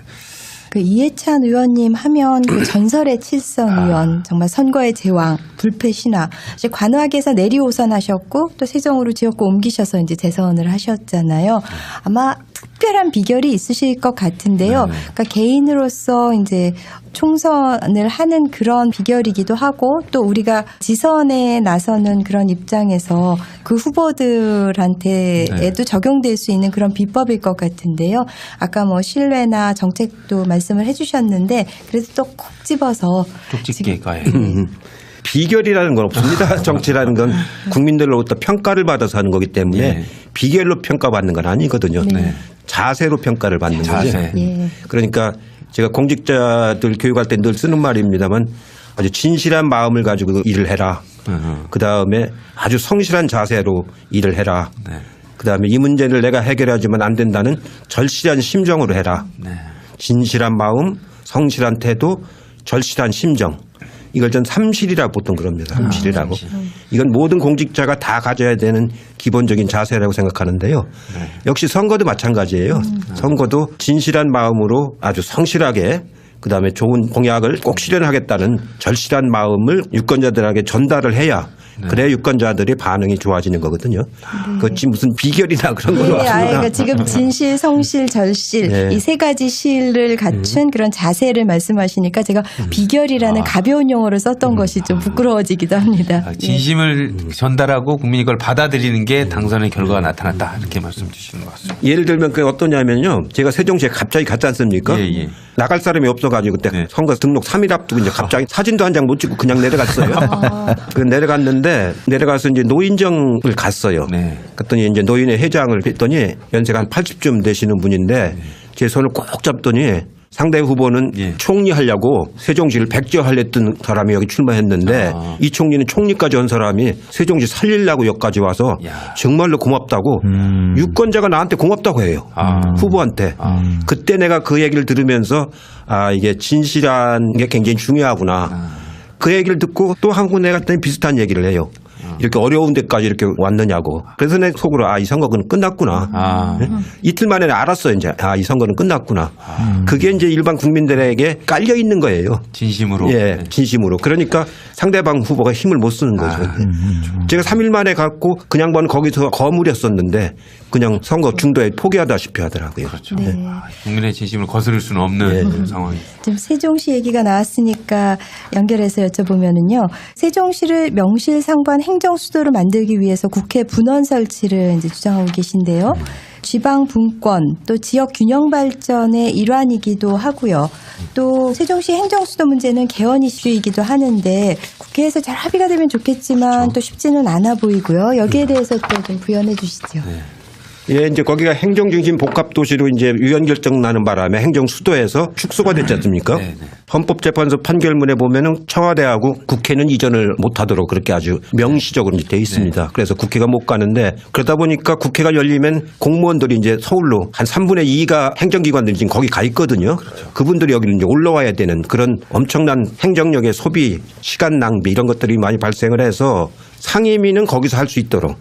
그 이해찬 의원님 하면 그 전설의 칠성 의원, 정말 선거의 제왕, 불패 신화. 이제 관악에서 내리오선하셨고 또 세종으로 지역구 옮기셔서 이제 재선을 하셨잖아요. 아마 특별한 비결이 있으실 것 같은데요. 그러니까 개인으로서 이제 총선을 하는 그런 비결이기도 하고 또 우리가 지선에 나서는 그런 입장에서 그 후보들한테에도 적용될 수 있는 그런 비법일 것 같은데요. 아까 뭐 신뢰나 정책도 말씀을 해주셨는데 그래도 또 콕 집어서 쪽집게 가해. 비결이라는 건 없습니다. 정치라는 건 국민들로부터 평가를 받아서 하는 거기 때문에 예. 비결로 평가받는 건 아니거든요. 네. 자세로 평가를 받는 거죠. 자세. 예. 그러니까 제가 공직자들 교육할 때 늘 쓰는 말입니다만 아주 진실한 마음을 가지고 일을 해라. 그다음에 아주 성실한 자세로 일을 해라. 네. 그다음에 이 문제를 내가 해결하지만 안 된다는 절실한 심정으로 해라. 네. 진실한 마음, 성실한 태도, 절실한 심정. 이걸 전 삼실이라고 보통 그럽니다. 삼실이라고. 이건 모든 공직자가 다 가져야 되는 기본적인 자세라고 생각하는데요. 역시 선거도 마찬가지예요. 선거도 진실한 마음으로 아주 성실하게 그다음에 좋은 공약을 꼭 실현하겠다는 절실한 마음을 유권자들에게 전달을 해야 그래야 유권자들의 반응이 좋아지는 거거든요. 그것이 무슨 비결이나 그런 건 네, 없습니다. 그러니까 지금 진실, 성실, 절실 네. 이 세 가지 실을 갖춘 그런 자세를 말씀하시니까 제가 비결이라는 가벼운 용어를 썼던 것이 좀 부끄러워지기도 합니다. 아, 진심을 전달하고 국민이 그걸 받아들이는 게 당선의 결과가 나타났다 이렇게 말씀 주시는 것 같습니다. 예를 들면 그게 어떠냐면요. 제가 세종시에 갑자기 갔지 않습니까? 예, 예. 나갈 사람이 없어가지고 그때 네. 선거 등록 3일 앞두고 이제 갑자기 사진도 한 장 못 찍고 그냥 내려갔어요. 그 내려갔는데 내려가서 이제 노인정을 갔어요. 네. 그랬더니 이제 노인의 회장을 뵀더니 연세가 한 80쯤 되시는 분인데 제 손을 꼭 잡더니 상대 후보는 예. 총리 하려고 세종시를 백지화하려던 사람이 여기 출마했는데 이 총리는 총리까지 온 사람이 세종시 살리려고 여기까지 와서 야. 정말로 고맙다고 유권자가 나한테 고맙다고 해요. 후보한테. 그때 내가 그 얘기를 들으면서 아 이게 진실한 게 굉장히 중요하구나. 그 얘기를 듣고 또 한 군데 갔더니 비슷한 얘기를 해요. 이렇게 어려운 데까지 이렇게 왔느냐고. 그래서 내 속으로 아 이 선거는 끝났구나. 아. 네? 이틀 만에 알았어요. 이제 아 이 선거는 끝났구나. 그게 이제 일반 국민들에게 깔려 있는 거예요. 진심으로. 예, 진심으로. 그러니까 상대방 후보가 힘을 못 쓰는 거죠. 제가 3일 만에 갔고 그냥 번 거기서 거물이었었는데 그냥 선거 중도에 포기하다시피 하더라고요. 그렇죠. 네. 아, 국민의 진심을 거스를 수는 없는 그런 상황이. 지금 세종시 얘기가 나왔으니까 연결해서 여쭤보면은요. 세종시를 명실상부한 행정수도로 만들기 위해서 국회 분원 설치를 이제 주장하고 계신데요. 지방 분권 또 지역 균형 발전의 일환이기도 하고요. 또 세종시 행정수도 문제는 개헌 이슈이기도 하는데 국회에서 잘 합의가 되면 좋겠지만 또 쉽지는 않아 보이고요. 여기에 대해서 또 좀 부연해 주시죠. 예, 이제 거기가 행정중심 복합도시로 이제 유연결정 나는 바람에 행정수도에서 축소가 됐지 않습니까? 네, 네. 헌법재판소 판결문에 보면은 청와대하고 국회는 이전을 못하도록 그렇게 아주 명시적으로 돼 있습니다. 그래서 국회가 못 가는데 그러다 보니까 국회가 열리면 공무원들이 이제 서울로 한 3분의 2가 행정기관들이 지금 거기 가 있거든요. 그분들이 여기는 이제 올라와야 되는 그런 엄청난 행정력의 소비, 시간 낭비 이런 것들이 많이 발생을 해서 상임위는 거기서 할 수 있도록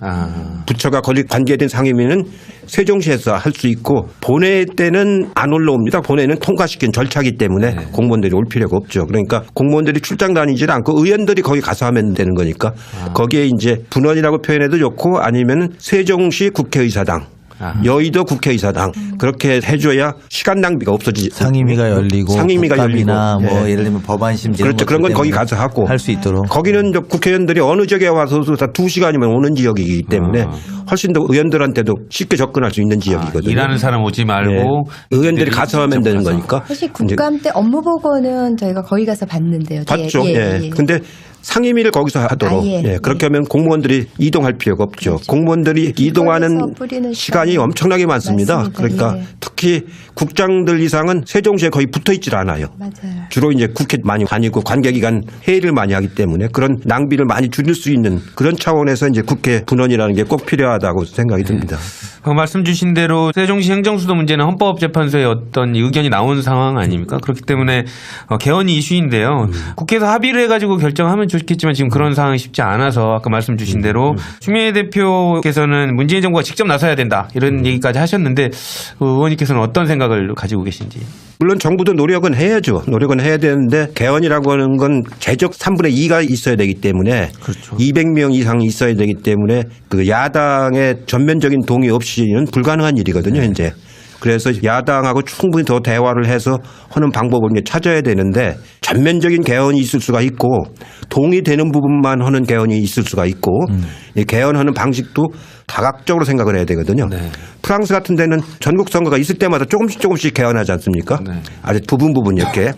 부처가 거기 관계된 상임위는 세종시에서 할 수 있고 본회 때는 안 올라옵니다. 본회는 통과시킨 절차이기 때문에 공무원들이 올 필요가 없죠. 그러니까 공무원들이 출장 다니지 않고 의원들이 거기 가서 하면 되는 거니까 거기에 이제 분원이라고 표현해도 좋고 아니면 세종시 국회의사당 여의도 국회의사당 그렇게 해줘야 시간 낭비가 없어지지. 상임위가 열리고 상임위가 국감이나 열리고. 뭐 예. 예를 들면 법안심지 그렇죠. 그런 건 거기 가서 하고 할 수 있도록 거기는 이제 국회의원들이 어느 지역에 와서도 다 2시간이면 오는 지역이기 때문에 훨씬 더 의원들한테도 쉽게 접근할 수 있는 지역이거든요. 일하는 사람 오지 말고 예. 의원들이 가서 하면 되는 거니까. 사실 국감 때 업무 보고는 저희가 거기 가서 봤는데요. 봤죠. 예. 근데 상임위를 거기서 하도록 예. 그렇게 하면 공무원들이 이동할 필요가 없죠. 그렇죠. 공무원들이 이동하는 뿌리는 시간이 엄청나게 많습니다. 맞습니다. 그러니까 예. 특히 국장들 이상은 세종시에 거의 붙어 있질 않아요. 맞아요. 주로 이제 국회 많이 다니고 관계기관 회의를 많이 하기 때문에 그런 낭비를 많이 줄일 수 있는 그런 차원에서 이제 국회 분원이라는 게 꼭 필요하다고 생각이 듭니다. 말씀 주신 대로 세종시 행정수도 문제는 헌법재판소에 어떤 의견이 나온 상황 아닙니까? 그렇기 때문에 개헌이 이슈인데요. 국회에서 합의를 해가지고 결정하면 좋겠지만 지금 그런 상황이 쉽지 않아서 아까 말씀 주신 대로 추미애 대표께서는 문재인 정부가 직접 나서야 된다 이런 얘기까지 하셨는데 의원님께서는 어떤 생각을 가지고 계신지. 물론 정부도 노력은 해야죠. 노력은 해야 되는데 개헌이라고 하는 건 재적 3분의 2가 있어야 되기 때문에 그렇죠. 200명 이상이 있어야 되기 때문에 그 야당의 전면적인 동의 없이는 불가능한 일이거든요. 현재. 그래서 야당하고 충분히 더 대화를 해서 하는 방법을 이제 찾아야 되는데 전면적인 개헌이 있을 수가 있고 동의되는 부분만 하는 개헌이 있을 수가 있고 이 개헌하는 방식도 다각적으로 생각을 해야 되거든요. 네. 프랑스 같은 데는 전국 선거가 있을 때마다 조금씩 개헌하지 않습니까? 네. 아주 부분 이렇게.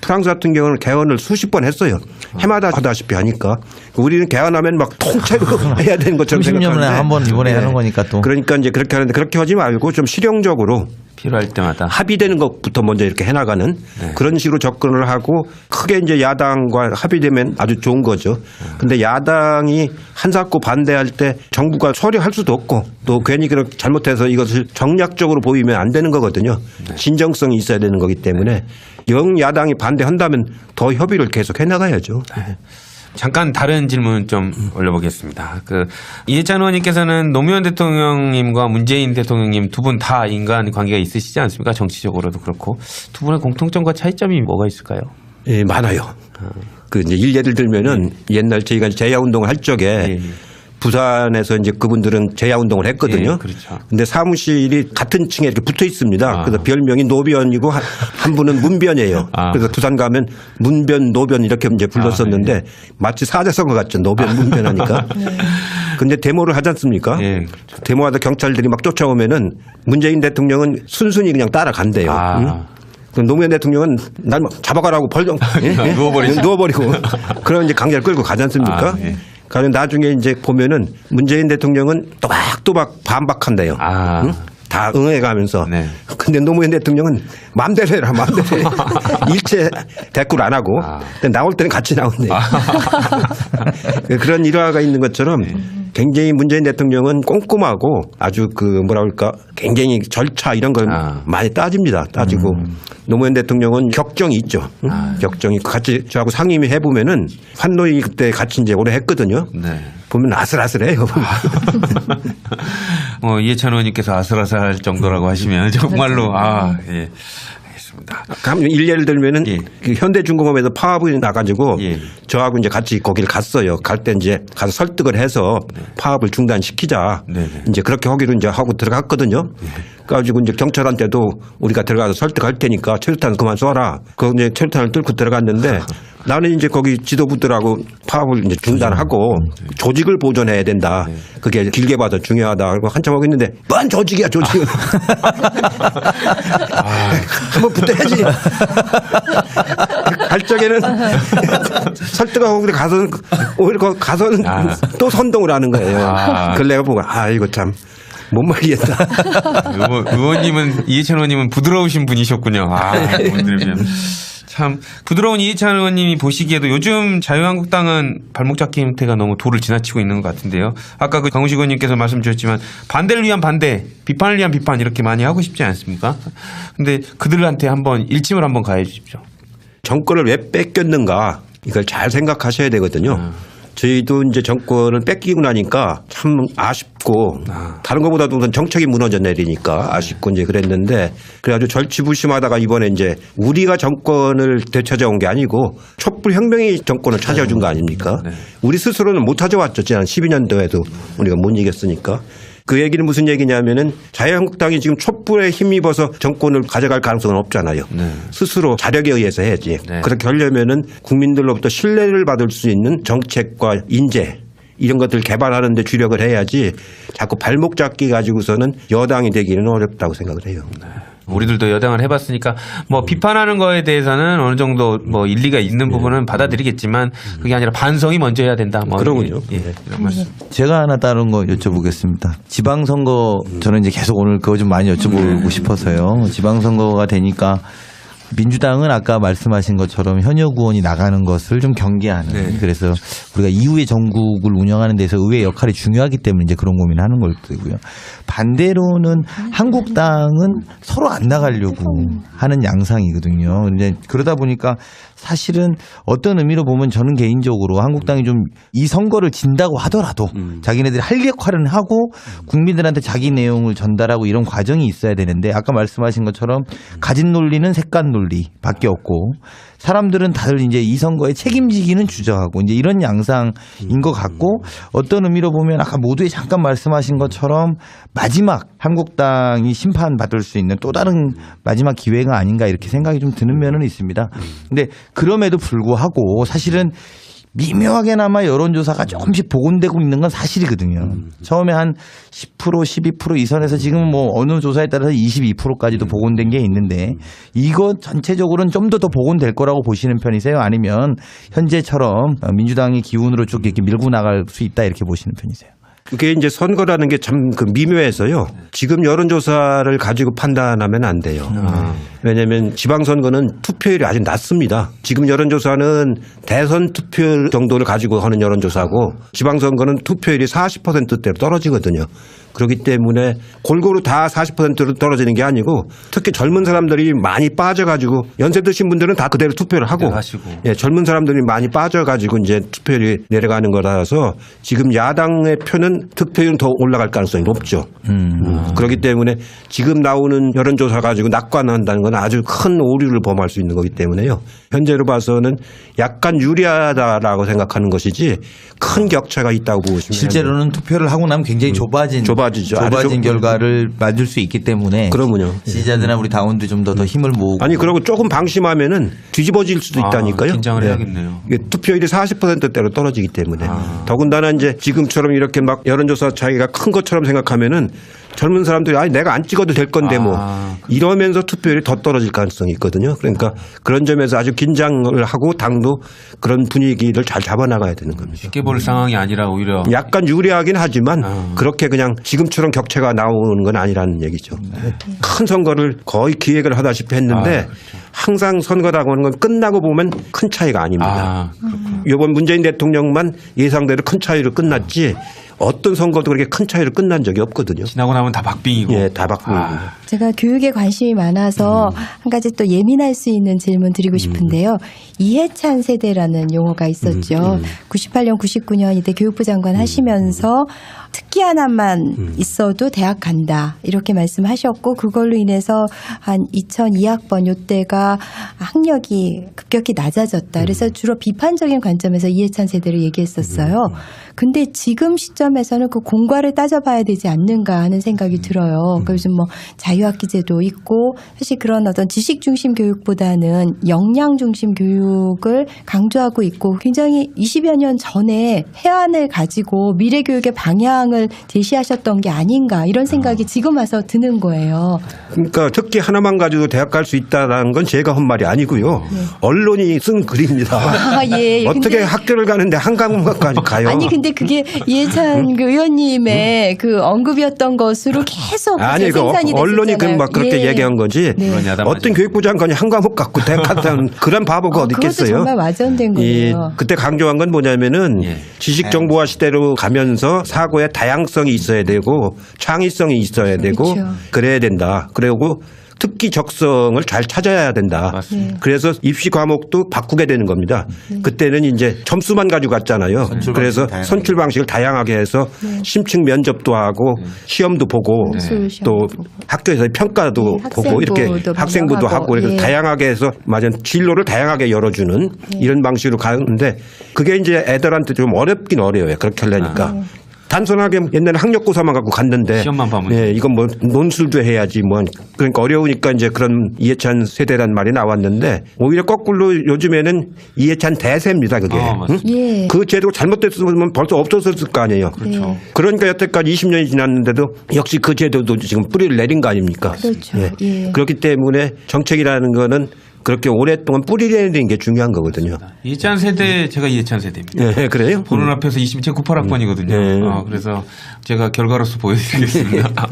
프랑스 같은 경우는 개헌을 수십 번 했어요. 해마다 하다시피 하니까. 우리는 개헌하면 막 통째로 해야 되는 것처럼 30년에 생각하는데 한 번 이번에 하는 거니까 또. 그러니까 이제 그렇게 하는데 그렇게 하지 말고 좀 실용적으로 필요할 때마다. 합의되는 것부터 먼저 이렇게 해나가는 그런 식으로 접근을 하고 크게 이제 야당과 합의되면 아주 좋은 거죠. 근데 야당이 한사코 반대할 때 정부가 처리할 수도 없고 또 괜히 그렇게 잘못해서 이것을 정략적으로 보이면 안 되는 거거든요. 진정성이 있어야 되는 거기 때문에 영야당이 반대한다면 더 협의를 계속 해나가야죠. 잠깐 다른 질문 좀 올려보겠습니다. 이해찬 의원님께서는 노무현 대통령님과 문재인 대통령님 두 분 다 인간 관계가 있으시지 않습니까? 정치적으로도 그렇고 두 분의 공통점과 차이점이 뭐가 있을까요? 예, 많아요. 이제 예를 들면은 옛날 저희가 제야 운동을 할 적에 부산에서 이제 그분들은 제야 운동을 했거든요. 그렇죠. 근데 사무실이 같은 층에 이렇게 붙어 있습니다. 그래서 별명이 노변이고 한 분은 문변이에요. 그래서 부산 가면 문변, 노변 이렇게 이제 불렀었는데 마치 사자성어 같죠. 노변, 문변 하니까. 근데 데모를 하지 않습니까? 데모하다 경찰들이 막 쫓아오면은 문재인 대통령은 순순히 그냥 따라간대요. 응? 노무현 대통령은 날 잡아가라고 벌정 누워버리고 그런 이제 강제를 끌고 가지 않습니까? 그러니까 나중에 이제 보면은 문재인 대통령은 또박또박 반박한대요. 응? 다 응해가면서. 근데 노무현 대통령은 마음대로 해라, 마음대로 해. 일체 대꾸를 안 하고. 근데 나올 때는 같이 나온대요. 그런 일화가 있는 것처럼 굉장히 문재인 대통령은 꼼꼼하고 아주 뭐라 그럴까 굉장히 절차 이런 걸 많이 따집니다. 따지고 노무현 대통령은 격정이 있죠. 응? 격정이 같이 저하고 상임위 해보면은 환노위 그때 같이 이제 오래 했거든요. 보면 아슬아슬해요. 이해찬 의원님께서 아슬아슬할 정도라고 하시면 정말로 예. 알겠습니다. 예를 들면은 그 현대중공업에서 파업이 나가지고 저하고 이제 같이 거기를 갔어요. 갈 때 이제 가서 설득을 해서 파업을 중단시키자. 이제 그렇게 하기로 이제 하고 들어갔거든요. 그래가지고 이제 경찰한테도 우리가 들어가서 설득할 테니까 체류탄 그만 쏴라. 그 이제 체류탄을 뚫고 들어갔는데 나는 이제 거기 지도부들하고 파업을 이제 중단하고 조직을 보존해야 된다. 그게 길게 봐도 중요하다. 그리고 한참 하고 있는데 뭔 조직이야, 조직은. 한번 붙어야지. 갈 적에는 설득하고 가서 오히려 가서는 또 선동을 하는 거예요. 그걸 내가 보고 이거 참 못 말리겠다. 의원님은 이해찬 의원님은 부드러우신 분이셨군요. 참 부드러운 이해찬 의원님이 보시기에도 요즘 자유한국당은 발목 잡기 형태가 너무 도를 지나치고 있는 것 같은데요. 아까 강우식 의원님께서 말씀 주셨지만 반대를 위한 반대, 비판을 위한 비판 이렇게 많이 하고 싶지 않습니까? 근데 그들한테 한번 일침을 한번 가해 주십시오. 정권을 왜 뺏겼는가 이걸 잘 생각하셔야 되거든요. 저희도 이제 정권을 뺏기고 나니까 참 아쉽고 다른 것보다도 우선 정책이 무너져 내리니까 아쉽고 이제 그랬는데 그래가지고 절치부심하다가 이번에 이제 우리가 정권을 되찾아온 게 아니고 촛불 혁명이 정권을 찾아준 거 아닙니까? 우리 스스로는 못 찾아왔죠. 지난 12년도에도 우리가 못 이겼으니까. 그 얘기는 무슨 얘기냐면은 자유한국당이 지금 촛불에 힘입어서 정권을 가져갈 가능성은 없잖아요. 스스로 자력에 의해서 해야지. 그렇게 하려면은 국민들로부터 신뢰를 받을 수 있는 정책과 인재 이런 것들을 개발하는 데 주력을 해야지 자꾸 발목 잡기 가지고서는 여당이 되기는 어렵다고 생각을 해요. 우리들도 여당을 해봤으니까 비판하는 거에 대해서는 어느 정도 일리가 있는 부분은 받아들이겠지만 그게 아니라 반성이 먼저 해야 된다. 그러군요. 이런 말씀. 제가 하나 다른 거 여쭤보겠습니다. 지방선거 저는 이제 계속 오늘 그거 좀 많이 여쭤보고 싶어서요. 지방선거가 되니까 민주당은 아까 말씀하신 것처럼 현역 의원이 나가는 것을 좀 경계하는 그래서 우리가 이후에 전국을 운영하는 데서 의회 역할이 중요하기 때문에 이제 그런 고민을 하는 거고요. 반대로는 한국당은 서로 안 나가려고 하는 양상이거든요. 근데 그러다 보니까 사실은 어떤 의미로 보면 저는 개인적으로 한국당이 좀 이 선거를 진다고 하더라도 자기네들이 할 역할은 하고 국민들한테 자기 내용을 전달하고 이런 과정이 있어야 되는데 아까 말씀하신 것처럼 가진 논리는 색깔 논리밖에 없고 사람들은 다들 이제 이 선거에 책임지기는 주저하고 이제 이런 양상인 것 같고 어떤 의미로 보면 아까 모두에 잠깐 말씀하신 것처럼 마지막 한국당이 심판받을 수 있는 또 다른 마지막 기회가 아닌가 이렇게 생각이 좀 드는 면은 있습니다. 근데 그럼에도 불구하고 사실은 미묘하게나마 여론조사가 조금씩 복원되고 있는 건 사실이거든요. 처음에 한 10%, 12% 이 선에서 지금 뭐 어느 조사에 따라서 22%까지도 복원된 게 있는데 이거 전체적으로는 좀 더 복원될 거라고 보시는 편이세요? 아니면 현재처럼 민주당의 기운으로 쭉 이렇게 밀고 나갈 수 있다 이렇게 보시는 편이세요? 그게 이제 선거라는 게 참 그 미묘해서요. 지금 여론조사를 가지고 판단하면 안 돼요. 왜냐하면 지방선거는 투표율이 아주 낮습니다. 지금 여론조사는 대선 투표율 정도를 가지고 하는 여론조사고 지방선거는 투표율이 40%대로 떨어지거든요. 그렇기 때문에 골고루 다 40%로 떨어지는 게 아니고 특히 젊은 사람들이 많이 빠져가지고 연세 드신 분들은 다 그대로 투표를 하고 예, 젊은 사람들이 많이 빠져가지고 이제 투표율이 내려가는 거라서 지금 야당의 표는 투표율은 더 올라갈 가능성이 높죠. 그렇기 때문에 지금 나오는 여론조사 가지고 낙관한다는 건 아주 큰 오류를 범할 수 있는 거기 때문에요. 현재로 봐서는 약간 유리하다라고 생각하는 것이지 큰 격차가 있다고 보시면 실제로는 투표를 하고 나면 굉장히 좁아지죠. 좁아진 결과를 맞을 수 있기 때문에 그러면요. 지지자들이나 우리 당원들이 좀 더 힘을 모으고 아니 그리고 조금 방심하면은 뒤집어질 수도 있다니까요. 긴장을 해야겠네요. 이게 투표율이 40%대로 떨어지기 때문에 더군다나 이제 지금처럼 이렇게 막 여론조사 차이가 큰 것처럼 생각하면은 젊은 사람들이 아니 내가 안 찍어도 될 건데 뭐 이러면서 투표율이 더 떨어질 가능성이 있거든요. 그러니까 그런 점에서 아주 긴장을 하고 당도 그런 분위기를 잘 잡아나가야 되는 겁니다. 쉽게 볼 상황이 아니라 오히려 약간 유리하긴 하지만 그렇게 그냥 지금처럼 격차가 나오는 건 아니라는 얘기죠. 큰 선거를 거의 기획을 하다시피 했는데 항상 선거라고 하는 건 끝나고 보면 큰 차이가 아닙니다. 이번 문재인 대통령만 예상대로 큰 차이로 끝났지 어떤 선거도 그렇게 큰 차이로 끝난 적이 없거든요. 지나고 나면 다 박빙이고. 예, 다 박빙이고. 제가 교육에 관심이 많아서 한 가지 또 예민할 수 있는 질문 드리고 싶은데요. 이해찬 세대라는 용어가 있었죠. 98년, 99년 이때 교육부 장관 하시면서 특기 하나만 있어도 대학 간다 이렇게 말씀하셨고 그걸로 인해서 한 2002학번 이때가 학력이 급격히 낮아졌다. 그래서 주로 비판적인 관점에서 이해찬 세대를 얘기했었어요. 근데 지금 시점에서는 그 공과를 따져봐야 되지 않는가 하는 생각이 들어요. 그러니까 요즘 뭐 자유학기제도 있고 사실 그런 어떤 지식 중심 교육보다는 역량 중심 교육을 강조하고 있고 굉장히 20여 년 전에 해안을 가지고 미래 교육의 방향을 제시하셨던 게 아닌가 이런 생각이 지금 와서 드는 거예요. 그러니까 특기 하나만 가지고 대학 갈 수 있다는 건 제가 한 말이 아니고요. 언론이 쓴 글입니다. 예. 어떻게 근데 학교를 가는데 한 과목까지 가요? 아니 근데 그게 이해찬 그 의원님의 그 언급이었던 것으로 계속 아니 그 생산이 언론이 됐었잖아요. 막 그렇게 예. 얘기한 거지. 네. 어떤 교육부 장관이 한 과목 갖고 대학 갔다는 그런 바보가 어디 그것도 있겠어요? 정말 와전된 거예요. 그때 강조한 건 뭐냐면은 지식정보화 시대로 가면서 사고의 다양성이 있어야 되고 창의성이 있어야 되고 그렇죠. 그래야 된다. 그리고 특기 적성을 잘 찾아야 된다. 맞습니다. 그래서 입시 과목도 바꾸게 되는 겁니다. 그때는 이제 점수만 가지고 갔잖아요. 그래서 선출 방식을 다양하게 해서 심층 면접도 하고 시험도 보고 또 학교에서 평가도 보고 이렇게 학생부도 하고 이렇게 다양하게 해서 맞아 진로를 다양하게 열어주는 이런 방식으로 가는데 그게 이제 애들한테 좀 어렵긴 어려워요. 그렇게 하려니까. 단순하게 옛날에 학력고사만 갖고 갔는데 시험만 봐면 예, 이건 뭐 논술도 해야지 뭐 그러니까 어려우니까 이제 그런 이해찬 세대란 말이 나왔는데 오히려 거꾸로 요즘에는 이해찬 대세입니다 그게. 예. 그 제도가 잘못됐으면 벌써 없어졌을 거 아니에요. 그렇죠. 그러니까 여태까지 20년이 지났는데도 역시 그 제도도 지금 뿌리를 내린 거 아닙니까? 그렇죠. 예. 그렇기 때문에 정책이라는 거는 그렇게 오랫동안 뿌리를 내는 게 중요한 거거든요. 이해찬 세대 제가 이해찬 세대입니다. 예, 그래요? 보는 앞에서 20제 98학번이거든요. 그래서 제가 결과로서 보여드리겠습니다.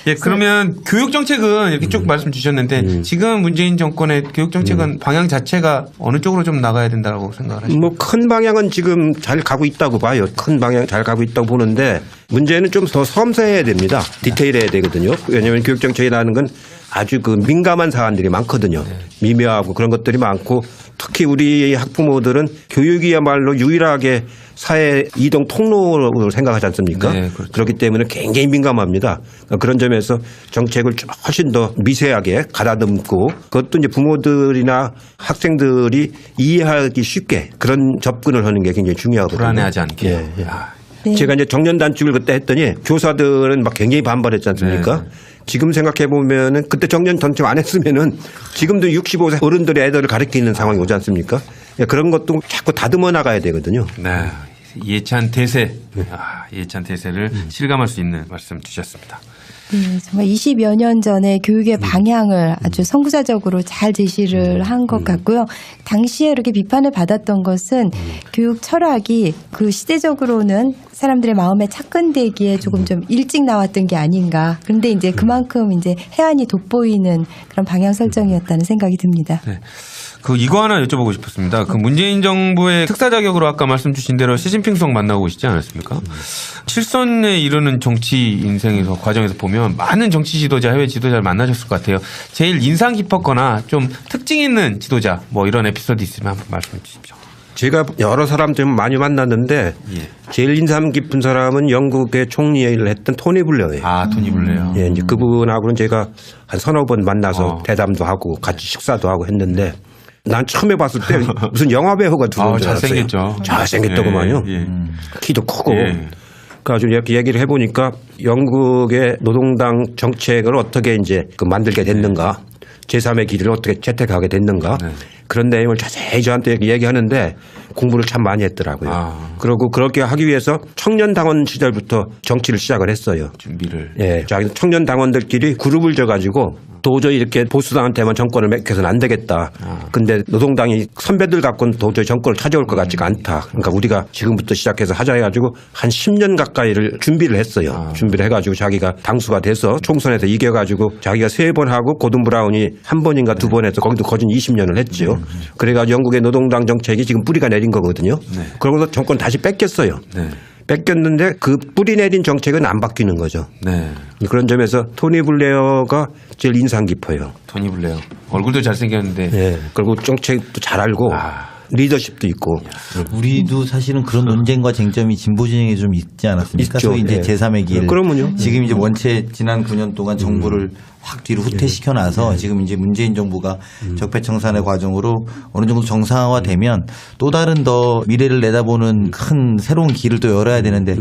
예, 그러면 교육 정책은 이렇게 쭉 말씀 주셨는데 지금 문재인 정권의 교육 정책은 방향 자체가 어느 쪽으로 좀 나가야 된다고 생각을 하십니까? 뭐 큰 방향은 지금 잘 가고 있다고 봐요. 큰 방향 잘 가고 있다고 보는데 문제는 좀 더 섬세해야 됩니다. 디테일해야 되거든요. 왜냐하면 교육 정책이라는 건 아주 그 민감한 사안들이 많거든요. 미묘하고 그런 것들이 많고 특히 우리 학부모들은 교육이야말로 유일하게 사회 이동 통로로 생각하지 않습니까? 네, 그렇죠. 그렇기 때문에 굉장히 민감합니다. 그런 점에서 정책을 훨씬 더 미세하게 가다듬고 그것도 이제 부모들이나 학생들이 이해하기 쉽게 그런 접근을 하는 게 굉장히 중요하거든요. 불안해하지 않게. 예, 예. 네. 제가 이제 정년 단축을 그때 했더니 교사들은 막 굉장히 반발했지 않습니까? 네. 지금 생각해 보면은 그때 정년 단축 안 했으면은 지금도 65세 어른들의 애들을 가르치는 상황이 오지 않습니까? 그런 것도 자꾸 다듬어 나가야 되거든요. 네. 이해찬 대세, 이해찬 대세를 실감할 수 있는 말씀 주셨습니다. 네, 정말 20여 년 전에 교육의 방향을 아주 선구자적으로 잘 제시를 한 것 같고요. 당시에 이렇게 비판을 받았던 것은 교육 철학이 그 시대적으로는 사람들의 마음에 착근되기에 조금 좀 일찍 나왔던 게 아닌가. 그런데 이제 그만큼 이제 해안이 돋보이는 그런 방향 설정이었다는 생각이 듭니다. 네. 이거 하나 여쭤보고 싶었습니다. 문재인 정부의 특사 자격으로 아까 말씀 주신 대로 시진핑성 만나고 오시지 않았습니까? 칠선에 이르는 정치 인생에서 과정에서 보면 많은 정치 지도자, 해외 지도자를 만나셨을 것 같아요. 제일 인상 깊었거나 좀 특징 있는 지도자 뭐 이런 에피소드 있으면 한번 말씀해 주십시오. 제가 여러 사람들 많이 만났는데 제일 인상 깊은 사람은 영국의 총리를 했던 토니 블레어예요. 토니 블레어. 예, 이제 그분하고는 제가 한 서너 번 만나서 대담도 하고 같이 식사도 하고 했는데 난 처음에 봤을 때 무슨 영화 배우가 들어온 줄 알았어요. 잘생겼죠. 잘생겼더구만요. 예. 키도 크고. 예. 그래서 이렇게 얘기를 해보니까 영국의 노동당 정책을 어떻게 이제 만들게 됐는가, 제3의 길을 어떻게 채택하게 됐는가 그런 내용을 자세히 저한테 얘기하는데 공부를 참 많이 했더라고요. 그리고 그렇게 하기 위해서 청년 당원 시절부터 정치를 시작을 했어요. 준비를. 예, 자기 청년 당원들끼리 그룹을 져가지고 도저히 이렇게 보수당한테만 정권을 맡겨서는 안 되겠다. 근데 노동당이 선배들 갖고는 도저히 정권을 찾아올 것 같지가 않다. 그러니까 우리가 지금부터 시작해서 하자 해가지고 한 10년 가까이를 준비를 했어요. 준비를 해가지고 자기가 당수가 돼서 총선에서 이겨가지고 자기가 3번 하고 고든 브라운이 1번인가 2번 해서 거기도 거진 20년을 했죠. 그래가지고 영국의 노동당 정책이 지금 뿌리가 내린 거거든요. 그러고서 정권 다시 뺏겼어요. 뺏겼는데 그 뿌리 내린 정책은 안 바뀌는 거죠. 네. 그런 점에서 토니 블레어가 제일 인상 깊어요. 토니 블레어. 얼굴도 잘생겼는데. 예. 그리고 정책도 잘 알고 리더십도 있고. 우리도 사실은 그런 논쟁과 쟁점이 진보 진영에 좀 있지 않았습니까? 있죠. 소위 이제 예. 제3의 길. 그러면요. 지금 이제 원체 지난 9년 동안 정부를 확 뒤로 후퇴시켜 놔서 지금 이제 문재인 정부가 적폐청산의 과정으로 어느 정도 정상화되면 또 다른 더 미래를 내다보는 큰 새로운 길을 또 열어야 되는데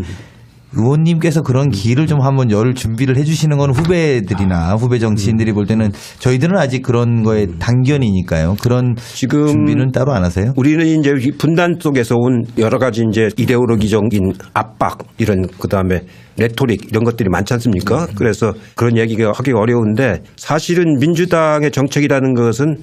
의원님께서 그런 길을 좀 한번 열 준비를 해 주시는 건 후배들이나 후배 정치인들이 볼 때는 저희들은 아직 그런 거에 단견이니까요. 그런 지금 준비는 따로 안 하세요? 우리는 이제 이 분단 속에서 온 여러 가지 이제 이데올로기적인 압박 이런 그다음에 레토릭 이런 것들이 많지 않습니까? 그래서 그런 얘기가 하기 어려운데 사실은 민주당의 정책이라는 것은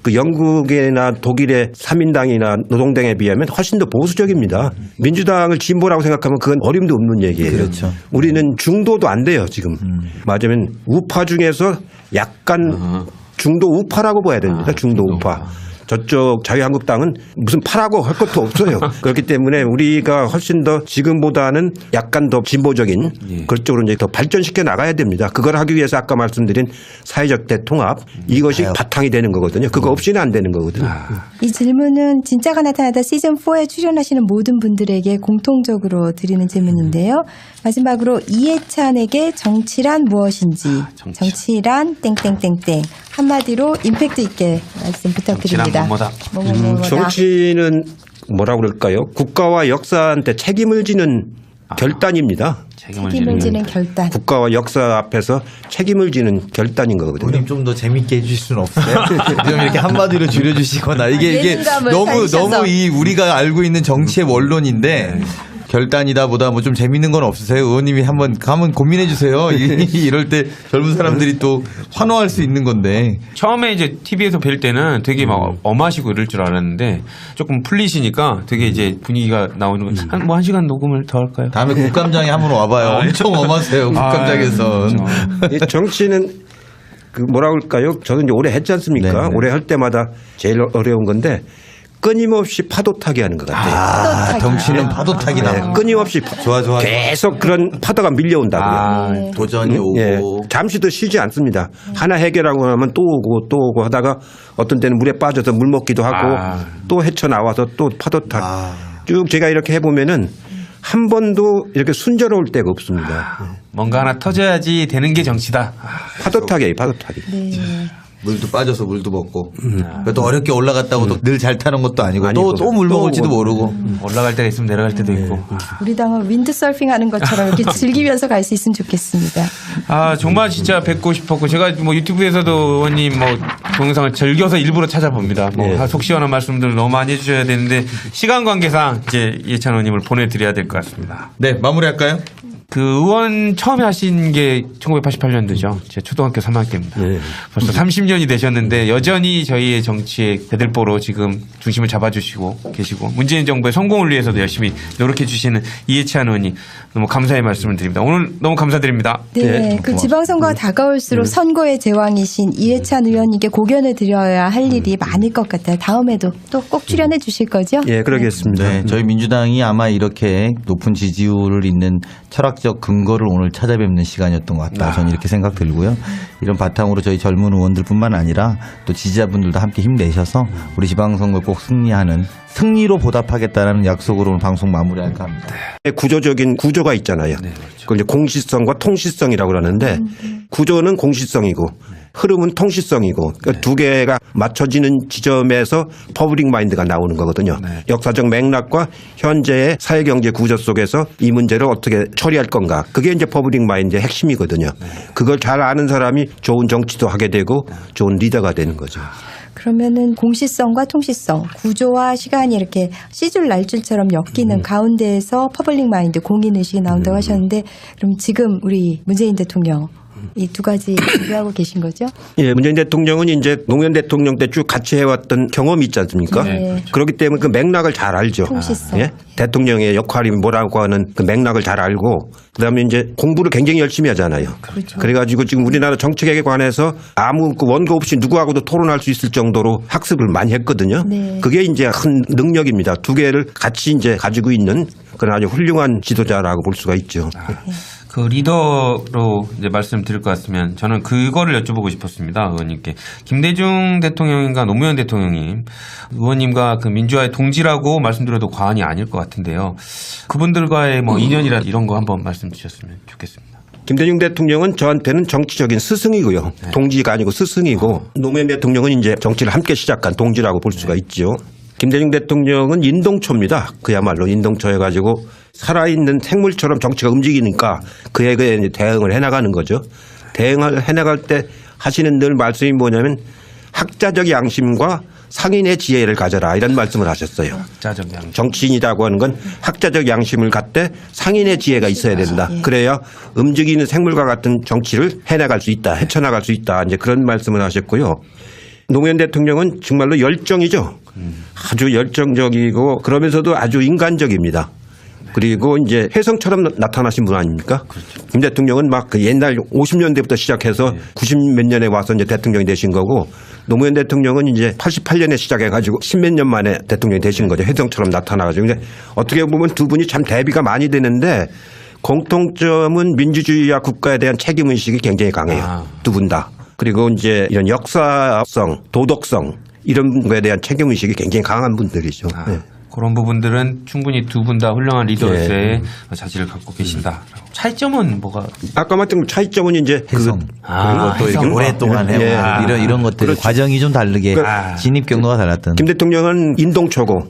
그 영국이나 독일의 3인당이나 노동당에 비하면 훨씬 더 보수적입니다. 민주당을 진보라고 생각하면 그건 어림도 없는 얘기예요. 그렇죠. 우리는 중도도 안 돼요, 지금. 맞으면 우파 중에서 약간 중도 우파라고 봐야 됩니다. 중도 우파. 저쪽 자유한국당은 무슨 파라고 할 것도 없어요. 그렇기 때문에 우리가 훨씬 더 지금보다는 약간 더 진보적인 그쪽으로 이제 더 발전시켜 나가야 됩니다. 그걸 하기 위해서 아까 말씀드린 사회적 대통합 이것이 바탕이 되는 거거든요. 그거 없이는 안 되는 거거든요. 이 질문은 진짜가 나타나다 시즌4에 출연하시는 모든 분들에게 공통적으로 드리는 질문인데요. 마지막으로 이해찬에게 정치란 무엇인지 정치란 땡땡땡땡 한마디로 임팩트 있게 말씀 부탁드립니다. 뭐뭐다. 뭐뭐뭐다. 정치는 뭐라고 그럴까요? 국가와 역사한테 책임을 지는 결단입니다. 책임을 지는 결단. 국가와 역사 앞에서 책임을 지는 결단인 거거든요. 의원님 좀 더 재밌게 해주실 수는 없어요? 좀 이렇게 한마디로 줄여주시거나 이게 예능감을 너무 살리셔서. 이 우리가 알고 있는 정치의 원론인데 결단이다 보다 뭐 좀 재밌는 건 없으세요? 의원님이 한번 고민해 주세요. 이럴 때 젊은 사람들이 또 환호할 수 있는 건데. 처음에 이제 TV에서 뵐 때는 되게 막 엄하시고 이럴 줄 알았는데 조금 풀리시니까 되게 이제 분위기가 나오는 거. 한 시간 녹음을 더 할까요? 다음에 국감장에 한번 와봐요. 엄청 엄하세요. 국감장에서. 이 정치는 그 뭐라고 할까요? 저도 이제 오래 했지 않습니까? 네네. 오래 할 때마다 제일 어려운 건데 끊임없이 파도 타기 하는 것 같아요. 정치는 파도 타기다. 네, 끊임없이 좋아. 계속 그런 파도가 밀려온다고요. 도전이 오고. 예, 잠시도 쉬지 않습니다. 하나 해결하고 나면 또 오고 하다가 어떤 때는 물에 빠져서 물 먹기도 하고 또 헤쳐나와서 또 파도 타기. 쭉 제가 이렇게 해보면은 한 번도 이렇게 순조로울 때가 없습니다. 뭔가 하나 터져야지 되는 게 정치다. 파도 타기예요, 파도 타기. 네. 물도 빠져서 물도 먹고. 또 어렵게 올라갔다고 또 늘 잘 타는 것도 아니고 또 물 먹을지도 모르고. 올라갈 때가 있으면 내려갈 때도 있고. 우리 당은 윈드서핑 하는 것처럼 이렇게 즐기면서 갈 수 있으면 좋겠습니다. 아 정말 진짜 뵙고 싶었고 제가 뭐 유튜브에서도 의원님 뭐 동영상을 즐겨서 일부러 찾아봅니다. 뭐 속 시원한 말씀들 너무 많이 해주셔야 되는데 시간 관계상 이제 이해찬 의원님을 보내드려야 될 것 같습니다. 네, 마무리할까요? 그 의원 처음에 하신 게 1988년도죠. 제 초등학교 3학년입니다. 벌써 30년이 되셨는데 여전히 저희의 정치의 대들보로 지금 중심을 잡아주시고 계시고 문재인 정부의 성공을 위해서도 열심히 노력해 주시는 이해찬 의원님 너무 감사의 말씀을 드립니다. 오늘 너무 감사드립니다. 네, 그 지방선거가 다가올수록 선거의 제왕이신 이해찬 의원님께 고견을 드려야 할 일이 많을 것 같아요. 다음에도 또 꼭 출연해 주실 거죠? 예, 그러겠습니다. 네, 저희 민주당이 아마 이렇게 높은 지지율을 잇는 철학적 근거를 오늘 찾아뵙는 시간이었던 것 같다. 저는 이렇게 생각 들고요. 이런 바탕으로 저희 젊은 의원들뿐만 아니라 또 지지자분들도 함께 힘내셔서 우리 지방선거에 꼭 승리하는 승리로 보답하겠다는 약속으로 오늘 방송 마무리할까 합니다. 구조적인 구조가 있잖아요. 그걸 이제 공시성과 통시성이라고 그러는데 구조는 공시성이고 흐름은 통시성이고 그러니까 두 개가 맞춰지는 지점에서 퍼블릭 마인드가 나오는 거거든요. 역사적 맥락과 현재의 사회경제 구조 속에서 이 문제를 어떻게 처리할 건가. 그게 이제 퍼블릭 마인드의 핵심이거든요. 그걸 잘 아는 사람이 좋은 정치도 하게 되고 좋은 리더가 되는 거죠. 그러면은 공시성과 통시성, 구조와 시간이 이렇게 시줄 날줄처럼 엮이는 가운데에서 퍼블릭 마인드, 공인의식이 나온다고 하셨는데 그럼 지금 우리 문재인 대통령 이 두 가지 준비하고 계신 거죠? 예, 문재인 대통령은 이제 노무현 대통령 때 쭉 같이 해왔던 경험이 있지 않습니까? 네. 그렇기 때문에 그 맥락을 잘 알죠. 통시성. 예? 대통령의 역할이 뭐라고 하는 그 맥락을 잘 알고 그다음에 이제 공부를 굉장히 열심히 하잖아요. 그렇죠. 그래가지고 지금 우리나라 정책에 관해서 아무 그 원고 없이 누구하고도 토론할 수 있을 정도로 학습을 많이 했거든요. 네. 그게 이제 큰 능력입니다. 두 개를 같이 이제 가지고 있는 그런 아주 훌륭한 지도자라고 볼 수가 있죠. 그 리더로 이제 말씀드릴 것 같으면 저는 그거를 여쭤보고 싶었습니다. 의원님께. 김대중 대통령인가 노무현 대통령님 의원님과 그 민주화의 동지라고 말씀드려도 과언이 아닐 것 같은데요. 그분들과의 뭐 인연이라 이런 거 한번 말씀 주셨으면 좋겠습니다. 김대중 대통령은 저한테는 정치적인 스승이고요. 동지가 아니고 스승이고 노무현 대통령은 이제 정치를 함께 시작한 동지라고 볼 수가 있죠. 김대중 대통령은 인동초입니다. 그야말로 인동초여가지고 살아있는 생물처럼 정치가 움직이니까 그에 대응을 해나가는 거죠. 대응을 해나갈 때 하시는 늘 말씀이 뭐냐면 학자적 양심과 상인의 지혜를 가져라 이런 말씀을 하셨어요. 자적 양심. 정치인이라고 하는 건 학자적 양심을 갖되 상인의 지혜가 있어야 된다. 그래야 움직이는 생물과 같은 정치를 해나갈 수 있다. 헤쳐나갈 수 있다. 이제 그런 말씀을 하셨고요. 노무현 대통령은 정말로 열정이죠. 아주 열정적이고 그러면서도 아주 인간적입니다. 그리고 이제 혜성처럼 나타나신 분 아닙니까? 김 대통령은 막 그 옛날 50년대부터 시작해서 90 몇 년에 와서 이제 대통령이 되신 거고 노무현 대통령은 이제 88년에 시작해가지고 10몇 년 만에 대통령이 되신 거죠. 혜성처럼 나타나가지고. 근데 어떻게 보면 두 분이 참 대비가 많이 되는데 공통점은 민주주의와 국가에 대한 책임의식이 굉장히 강해요. 두 분 다. 그리고 이제 이런 역사성, 도덕성 이런 거에 대한 책임의식이 굉장히 강한 분들이죠. 네. 그런 부분들은 충분히 두 분 다 훌륭한 리더로서의 자질을 갖고 계신다. 차이점은 뭐가? 아까 말했던 차이점은 이제 해성. 그리고 또 이렇게 오랫동안 해온 이런 것들 과정이 좀 다르게 진입 경로가 달랐던. 김 대통령은 인동초고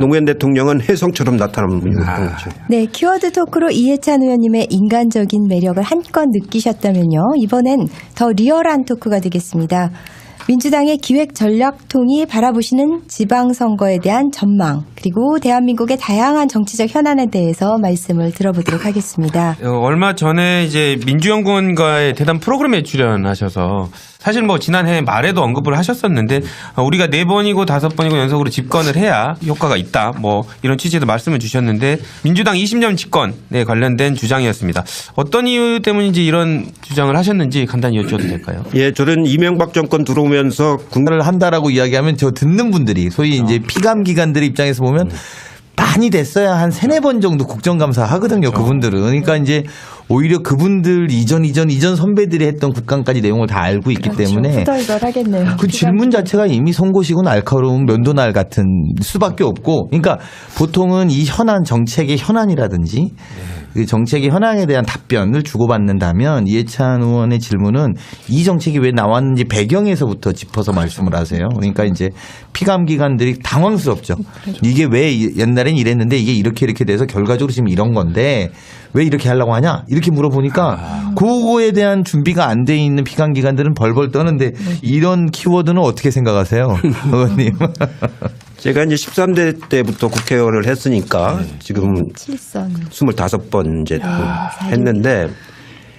노무현 대통령은 혜성처럼 나타나는 분이죠. 네, 키워드 토크로 이해찬 의원님의 인간적인 매력을 한껏 느끼셨다면요. 이번엔 더 리얼한 토크가 되겠습니다. 민주당의 기획전략통이 바라보시는 지방선거에 대한 전망 그리고 대한민국의 다양한 정치적 현안에 대해서 말씀을 들어보도록 하겠습니다. 얼마 전에 이제 민주연구원과의 대담 프로그램에 출연하셔서 사실 뭐 지난해 말에도 언급을 하셨었는데 우리가 4번이고 5번이고 연속으로 집권을 해야 효과가 있다. 뭐 이런 취지에도 말씀을 주셨는데 민주당 20년 집권에 관련된 주장이었습니다. 어떤 이유 때문인지 이런 주장을 하셨는지 간단히 여쭤도 될까요? 예, 저는 이명박 정권 들어오면서 군대를 한다라고 이야기하면 저 듣는 분들이 소위 이제 피감 기관들 입장에서 보면 많이 됐어야 한 3-4번 정도 국정감사 하거든요. 그분들은. 그러니까 이제 오히려 그분들 이전 선배들이 했던 국감까지 내용을 다 알고 있기 때문에 후덜덜하겠네요. 그 질문 자체가 이미 송곳이고 날카로운 면도날 같은 수밖에 없고 그러니까 보통은 이 현안 정책의 현안이라든지 그 정책의 현황에 대한 답변을 주고받는다면 이해찬 의원의 질문은 이 정책이 왜 나왔는지 배경에서부터 짚어서 말씀을 하세요. 그러니까 이제 피감 기관들이 당황스럽죠. 이게 왜 옛날엔 이랬는데 이게 이렇게 돼서 결과적으로 지금 이런 건데 왜 이렇게 하려고 하냐 이렇게 물어보니까 그거에 대한 준비가 안 돼 있는 피감 기관들은 벌벌 떠는데 이런 키워드는 어떻게 생각하세요, 의원님? 제가 이제 13대 때부터 국회의원을 했으니까 지금 25번 이제 했는데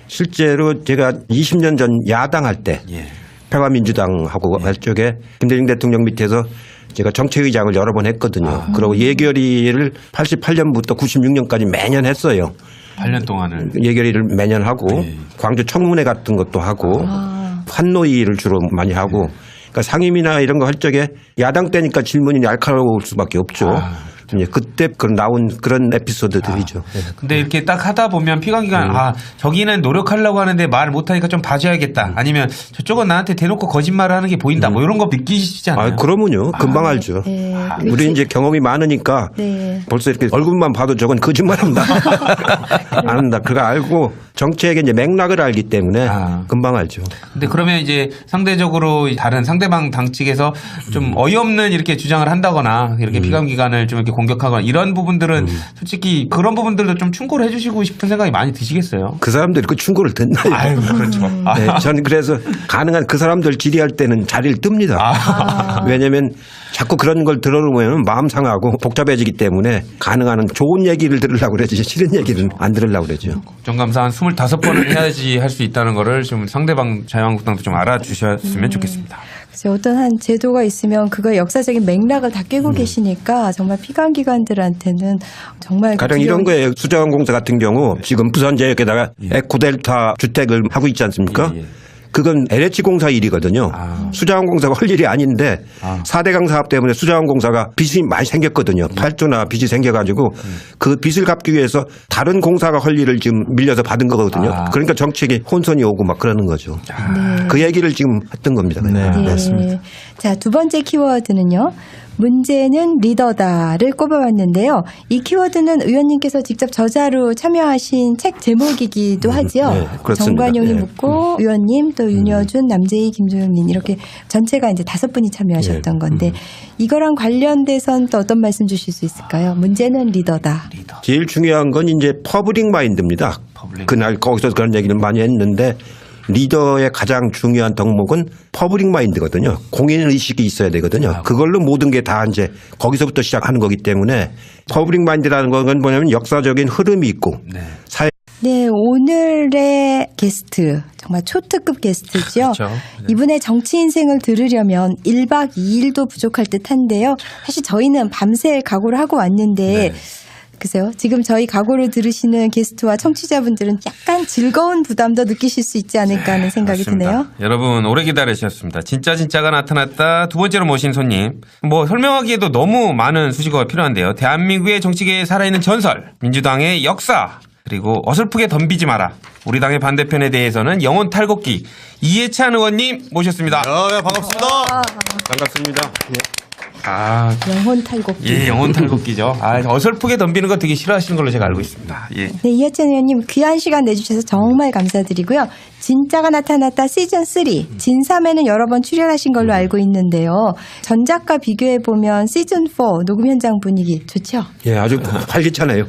실제로 제가 20년 전 야당할 때 평화민주당하고 할 적에 김대중 대통령 밑에서 제가 정책의장을 여러 번 했거든요. 그리고 예결위를 88년부터 96년까지 매년 했어요. 8년 동안을 예결위를 매년 하고 광주 청문회 같은 것도 하고 환노위를 주로 많이 하고 그러니까 상임이나 이런 거 할 적에 야당 때니까 질문이 날카로울 수밖에 없죠. 이제 그때 나온 그런 에피소드들이죠. 근데 이렇게 딱 하다 보면 피감기관 저기는 노력하려고 하는데 말 못하니까 좀 봐줘야겠다. 아니면 저쪽은 나한테 대놓고 거짓말을 하는 게 보인다. 뭐 이런 거 느끼시지 않아요? 그러면요. 금방 알죠. 네. 우리 이제 경험이 많으니까 네. 벌써 이렇게 얼굴만 봐도 저건 거짓말한다. 안 한다. 그거 알고 정책의 이제 맥락을 알기 때문에 금방 알죠. 근데 그러면 이제 상대적으로 다른 상대방 당 측에서 좀 어이없는 이렇게 주장을 한다거나 이렇게 피감기관을 좀 이렇게 공격하거나 이런 부분들은 솔직히 그런 부분들도 좀 충고를 해주시고 싶은 생각이 많이 드시겠어요? 그 사람들이 그 충고를 듣나요? 아유, 그렇죠. 네, 저는 그래서 가능한 그 사람들 질의할 때는 자리를 뜹니다. 왜냐하면 자꾸 그런 걸 들어보면 마음 상하고 복잡해지기 때문에 가능한 좋은 얘기를 들으려고 그러지 싫은 얘기는 안 들으려고 그러죠. 국정감사 한 25번을 해야지 할 수 있다는 거를 좀 상대방 자유한국당도 좀 알아주셨으면 좋겠습니다. 그래서 어떤 한 제도가 있으면 그거의 역사적인 맥락을 다 깨고 계시니까 정말 피감기관들한테는 정말 가령 이런 거예요. 수자원공사 같은 경우 지금 부산제역에다가 에코델타 주택을 하고 있지 않습니까? 그건 LH공사 일이거든요. 수자원공사가 할 일이 아닌데 4대강 사업 때문에 수자원공사가 빚이 많이 생겼거든요. 8조나 빚이 생겨가지고 그 빚을 갚기 위해서 다른 공사가 할 일을 지금 밀려서 받은 거거든요. 그러니까 정책이 혼선이 오고 막 그러는 거죠. 그 얘기를 지금 했던 겁니다. 네, 네. 맞습니다. 자, 두 번째 키워드는요. 문제는 리더다를 꼽아봤는데요. 이 키워드는 의원님께서 직접 저자로 참여하신 책 제목이기도 하죠. 네, 그렇습니다. 정관용이 네. 묻고 의원님 또 윤여준, 남재희, 김종민 이렇게 전체가 이제 5분이 참여하셨던 건데 이거랑 관련돼선 또 어떤 말씀 주실 수 있을까요? 문제는 리더다. 제일 중요한 건 이제 퍼블릭 마인드입니다. 그날 거기서 그런 얘기는 많이 했는데 리더의 가장 중요한 덕목은 퍼블릭 마인드거든요. 공인 의식이 있어야 되거든요. 그걸로 모든 게 다 이제 거기서부터 시작하는 거기 때문에 퍼블릭 마인드라는 건 뭐냐면 역사적인 흐름이 있고 사회 네, 오늘의 게스트 정말 초특급 게스트죠. 그렇죠. 이분의 정치 인생을 들으려면 1박 2일도 부족할 듯한데요. 사실 저희는 밤샐 각오를 하고 왔는데 글쎄요. 지금 저희 각오를 들으시는 게스트와 청취자분들은 약간 즐거운 부담도 느끼실 수 있지 않을까 하는 생각이 맞습니다. 드네요. 여러분 오래 기다리셨습니다. 진짜가 나타났다. 두 번째로 모신 손님. 뭐 설명하기에도 너무 많은 수식어가 필요한데요. 대한민국의 정치계에 살아있는 전설, 민주당의 역사, 그리고 어설프게 덤비지 마라. 우리 당의 반대편에 대해서는 영혼 탈곡기 이해찬 의원님 모셨습니다. 반갑습니다. 반갑습니다. 영혼 탈곡기. 예, 영혼 탈곡기죠. 어설프게 덤비는 거 되게 싫어하시는 걸로 제가 알고 있습니다. 예. 네, 이해찬 의원님 귀한 시간 내주셔서 정말 감사드리고요. 진짜가 나타났다 시즌3 진3에는 여러 번 출연하신 걸로 알고 있는데요. 전작과 비교해보면 시즌4 녹음 현장 분위기 좋죠? 예, 아주 활기차네요.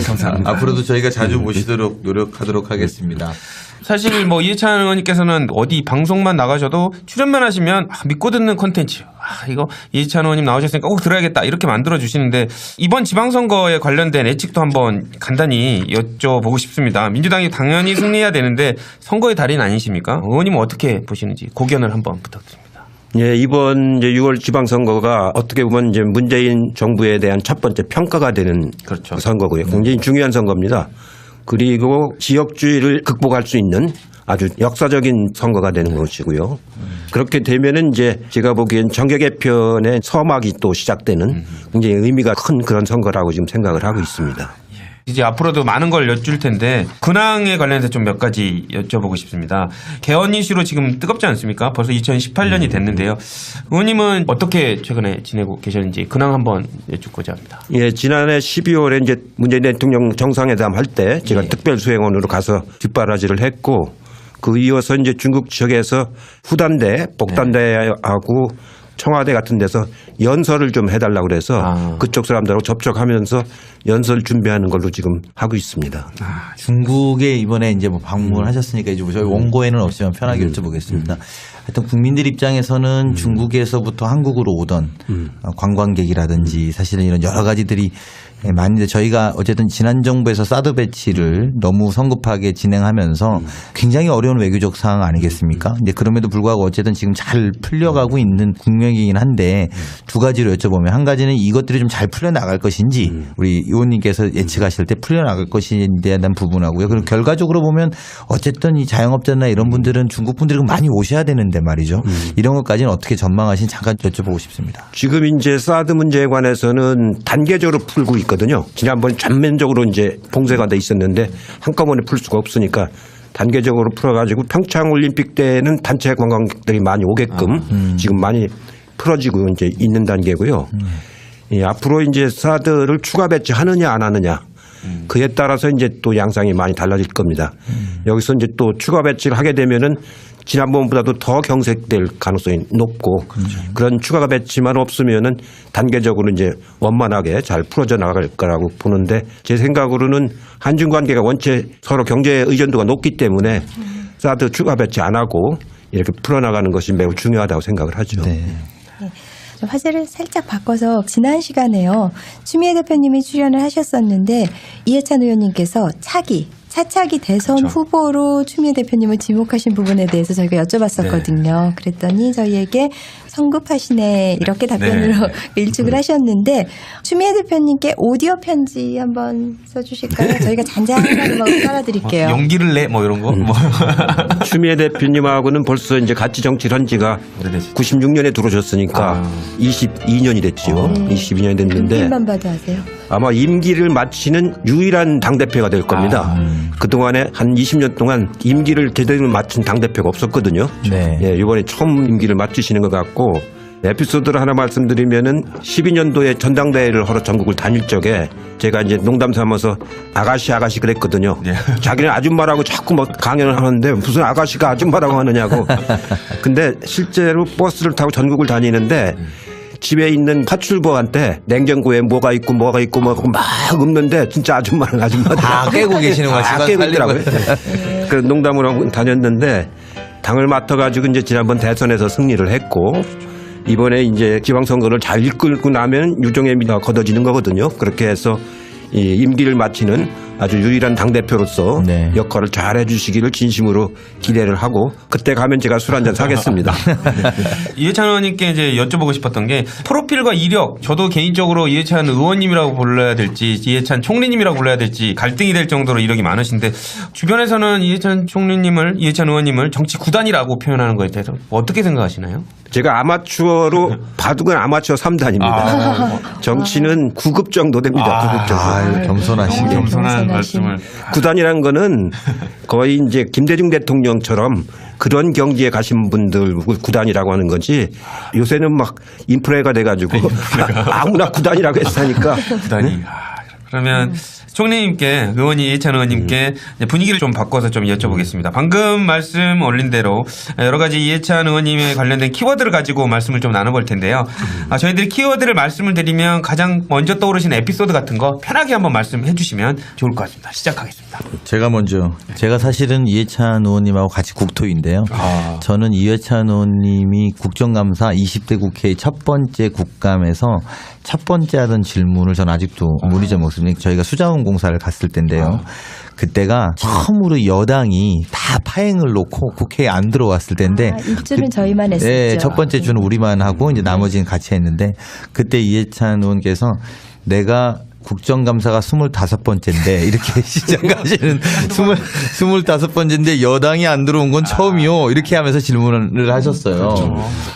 감사합니다. 앞으로도 저희가 자주 모시도록 노력하도록 하겠습니다. 사실 뭐 이해찬 의원님께서는 어디 방송만 나가셔도 출연만 하시면 믿고 듣는 콘텐츠. 이거 이해찬 의원님 나오셨으니까 꼭 들어야겠다 이렇게 만들어 주시는데 이번 지방선거에 관련된 예측도 한번 간단히 여쭤보고 싶습니다. 민주당이 당연히 승리해야 되는데 선거의 달인 아니십니까? 의원님은 어떻게 보시는지 고견을 한번 부탁드립니다. 예, 이번 이제 6월 지방선거가 어떻게 보면 이제 문재인 정부에 대한 첫 번째 평가가 되는 그렇죠. 선거고요. 굉장히 중요한 선거입니다. 그리고 지역주의를 극복할 수 있는 아주 역사적인 선거가 되는 것이고요. 그렇게 되면은 이제 제가 보기엔 정계 개편의 서막이 또 시작되는 굉장히 의미가 큰 그런 선거라고 지금 생각을 하고 있습니다. 이제 앞으로도 많은 걸 여쭐 텐데 근황에 관련해서 좀 몇 가지 여쭤보고 싶습니다. 개헌 이슈로 지금 뜨겁지 않습니까? 벌써 2018년이 됐는데요. 의원님은 어떻게 최근에 지내고 계셨는지 근황 한번 여쭙고자 합니다. 예, 지난해 12월에 이제 문재인 대통령 정상회담 할 때 제가 특별수행원으로 가서 뒷바라지를 했고 그 이어서 이제 중국 지역에서 후단대, 복단대하고 청와대 같은 데서 연설을 좀 해달라고 그래서 그쪽 사람들하고 접촉하면서 연설 준비하는 걸로 지금 하고 있습니다. 중국에 이번에 이제 뭐 방문하셨으니까 이제 뭐 저희 원고에는 없지만 편하게 여쭤보겠습니다. 하여튼 국민들 입장에서는 중국에서부터 한국으로 오던 관광객이라든지 사실은 이런 여러 가지들이 많은데 저희가 어쨌든 지난 정부에서 사드 배치를 너무 성급하게 진행하면서 굉장히 어려운 외교적 상황 아니겠습니까? 근데 그럼에도 불구하고 어쨌든 지금 잘 풀려가고 있는 국면이긴 한데 두 가지로 여쭤보면 한 가지는 이것들이 좀 잘 풀려나갈 것인지 우리 의원님께서 예측하실 때 풀려나갈 것인지에 대한 부분하고요. 그리고 결과적으로 보면 어쨌든 이 자영업자나 이런 분들은 중국 분들이 많이 오셔야 되는데 말이죠. 이런 것까지는 어떻게 전망하시는지 잠깐 여쭤보고 싶습니다. 지금 이제 사드 문제에 관해서는 단계적으로 풀고 있거든요. 지난번 전면적으로 이제 봉쇄가 돼 있었는데 한꺼번에 풀 수가 없으니까 단계적으로 풀어가지고 평창 올림픽 때는 단체 관광객들이 많이 오게끔 지금 많이 풀어지고 이제 있는 단계고요. 예, 앞으로 이제 사드를 추가 배치하느냐 안 하느냐 그에 따라서 이제 또 양상이 많이 달라질 겁니다. 여기서 이제 또 추가 배치를 하게 되면은 지난번보다도 더 경색될 가능성이 높고 그런 추가 배치만 없으면은 단계적으로 이제 원만하게 잘 풀어져 나갈 거라고 보는데 제 생각으로는 한중 관계가 원체 서로 경제 의존도가 높기 때문에 사드 추가 배치 안 하고 이렇게 풀어나가는 것이 매우 중요하다고 생각을 하죠. 네. 좀 화제를 살짝 바꿔서 지난 시간에요. 추미애 대표님이 출연을 하셨었는데 이해찬 의원님께서 차차기 대선 후보로 추미애 대표님을 지목하신 부분에 대해서 저희가 여쭤봤었거든요. 그랬더니 저희에게 성급하시네 이렇게 답변으로 일축을 하셨는데 추미애 대표님께 오디오 편지 한번 써주실까요? 저희가 잔잔한 음악을 깔아드릴게요. 용기를 내 뭐 이런 거. 뭐. 추미애 대표님하고는 벌써 이제 같이 정치를 한 지가 96년에 들어오셨으니까 22년이 됐지요. 22년이 됐는데 김만 봐도 아세요? 아마 임기를 마치는 유일한 당대표가 될 겁니다. 그동안에 한 20년 동안 임기를 제대로 마친 당대표가 없었거든요. 네. 예, 이번에 처음 임기를 마치시는 것 같고 에피소드를 하나 말씀드리면은 12년도에 전당대회를 하러 전국을 다닐 적에 제가 이제 농담 삼아서 아가씨 그랬거든요. 자기는 아줌마라고 자꾸 막 강연을 하는데 무슨 아가씨가 아줌마라고 하느냐고. 근데 실제로 버스를 타고 전국을 다니는데 집에 있는 파출부한테 냉장고에 뭐가 있고 막 읊는데 진짜 아줌마는 아줌마 다 깨고 계시는 거지. 깨고 있더라고요. 그 농담으로 하고 다녔는데 당을 맡아가지고 이제 지난번 대선에서 승리를 했고 이번에 이제 지방선거를 잘 이끌고 나면 유종의 미가 걷어지는 거거든요. 그렇게 해서 이 임기를 마치는 아주 유일한 당대표로서 역할을 잘 해주시기를 진심으로 기대를 하고 그때 가면 제가 술 한잔 사겠습니다. 이해찬 의원님께 이제 여쭤보고 싶었던 게 프로필과 이력 저도 개인적으로 이해찬 의원님이라고 불러야 될지 이해찬 총리님이라고 불러야 될지 갈등이 될 정도로 이력이 많으신데 주변에서는 이해찬 의원님을 정치 구단이라고 표현하는 거에 대해서 어떻게 생각하시나요? 제가 아마추어로 바둑은 아마추어 3단입니다. 정치는 9급 정도 됩니다. 9급 정도. 겸손하시게. 겸손한 말씀을. 구단이라는 거는 거의 이제 김대중 대통령처럼 그런 경지에 가신 분들 구단이라고 하는 거지 요새는 막 인프레가 돼가지고 아무나 구단이라고 했으니까. 구단이. 그러면 총리님께 이해찬 의원님께 분위기를 좀 바꿔서 좀 여쭤보겠습니다. 방금 말씀 올린 대로 여러 가지 이해찬 의원님에 관련된 키워드를 가지고 말씀을 좀 나눠볼 텐데요. 저희들이 키워드를 말씀을 드리면 가장 먼저 떠오르신 에피소드 같은 거 편하게 한번 말씀해 주시면 좋을 것 같습니다. 시작하겠습니다. 제가 사실은 이해찬 의원님하고 같이 국토인데요. 저는 이해찬 의원님이 국정감사 20대 국회의 첫 번째 국감에서 첫 번째 하던 질문을 저는 아직도 못 잊어먹습니다. 저희가 수자원 공사를 갔을 때인데요. 그때가 처음으로 여당이 다 파행을 놓고 국회에 안 들어왔을 때인데 일주는 저희만 했었죠. 네, 첫 번째 주는 우리만 하고 이제 나머지는 같이 했는데 그때 이해찬 의원께서 내가 국정감사가 25번째인데 이렇게 시작하시는 25번째인데 여당이 안 들어온 건 처음이요. 이렇게 하면서 질문을 하셨어요.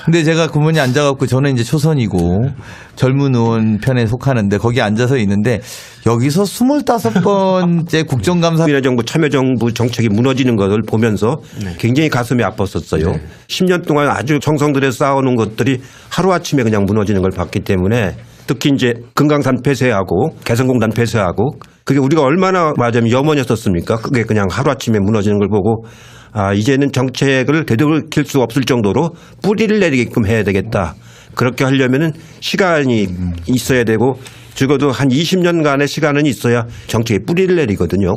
근데 제가 구문이 앉아갖고 저는 이제 초선이고 젊은 의원 편에 속하는데 거기 앉아서 있는데 여기서 25번째 국정감사 국민의 정부 참여정부 정책이 무너지는 것을 보면서 굉장히 가슴이 아팠었어요. 10년 동안 아주 정성 들여 쌓아오는 것들이 하루아침에 그냥 무너지는 걸 봤기 때문에 특히 이제 금강산 폐쇄하고 개성공단 폐쇄하고 그게 우리가 얼마나 말하자면 염원이었었습니까? 그게 그냥 하루아침에 무너지는 걸 보고 아 이제는 정책을 되돌릴 수 없을 정도로 뿌리를 내리게끔 해야 되겠다. 그렇게 하려면은 시간이 있어야 되고 적어도 한 20년간의 시간은 있어야 정책에 뿌리를 내리거든요.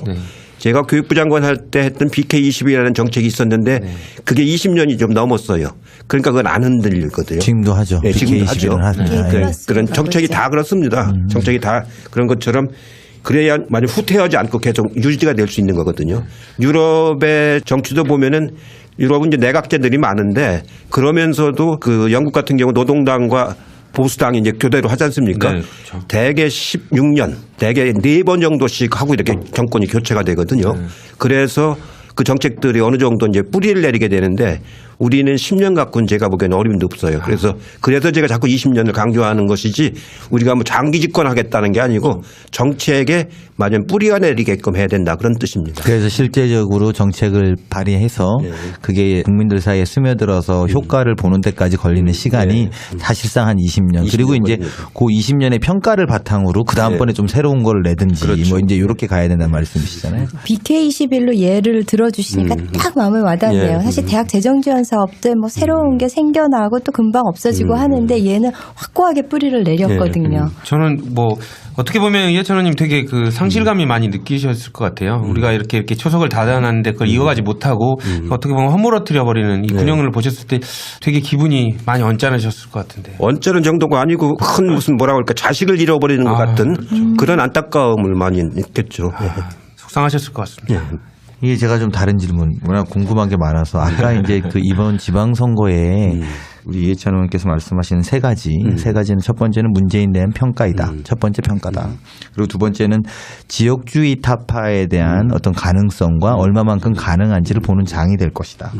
제가 교육부 장관 할 때 했던 BK20이라는 정책이 있었는데 그게 20년이 좀 넘었어요. 그러니까 그건 안 흔들리거든요. 지금도 하죠. 네, 지금도 하죠. 하죠. 그런 정책이 다 그렇습니다. 정책이 다 그런 것처럼 그래야 만약 후퇴하지 않고 계속 유지가 될 수 있는 거거든요. 유럽의 정치도 보면은 유럽은 이제 내각제들이 많은데 그러면서도 그 영국 같은 경우 노동당과 보수당이 이제 교대로 하지 않습니까? 네, 그렇죠. 대개 16년, 대개 4번 정도씩 하고 이렇게 정권이 교체가 되거든요. 그래서 그 정책들이 어느 정도 이제 뿌리를 내리게 되는데 우리는 10년 갖고는 제가 보기에는 어림도 없어요. 그래서 제가 자꾸 20년을 강조하는 것이지 우리가 뭐 장기 집권하겠다는 게 아니고 정책에 맞은 뿌리가 내리게끔 해야 된다 그런 뜻입니다. 그래서 실제적으로 정책을 발의해서 그게 국민들 사이에 스며들어서 효과를 보는 데까지 걸리는 시간이 사실상 한 20년. 그리고 이제 그 20년의 평가를 바탕으로 그 다음번에 좀 새로운 걸 내든지 뭐 이제 이렇게 가야 된다는 말씀이시잖아요. BK21로 예를 들어주시니까 딱 마음에 와닿네요. 사실 대학 재정지원 사업들 뭐 새로운 게 생겨나고 또 금방 없어지고 하는데 얘는 확고하게 뿌리를 내렸거든요. 저는 뭐 어떻게 보면 이해찬 의원님 되게 그 상실감이 많이 느끼셨을 것 같아요. 우리가 이렇게 초석을 닫아놨는데 그걸 이어가지 못하고 어떻게 보면 허물어뜨려 버리는 이 군형을 보셨을 때 되게 기분이 많이 언짢으셨을 것 같은데. 언짢은 정도가 아니고 큰 무슨 뭐라고 할까 자식을 잃어버리는 것 같은 그런 안타까움을 많이 느꼈죠. 속상하셨을 것 같습니다. 이게 제가 좀 다른 질문, 워낙 궁금한 게 많아서 아까 이제 그 이번 지방선거에 우리 이해찬 의원께서 말씀하신 세 가지는 첫 번째는 문재인에 대한 평가이다. 첫 번째 평가다. 그리고 두 번째는 지역주의 타파에 대한 어떤 가능성과 얼마만큼 가능한지를 보는 장이 될 것이다.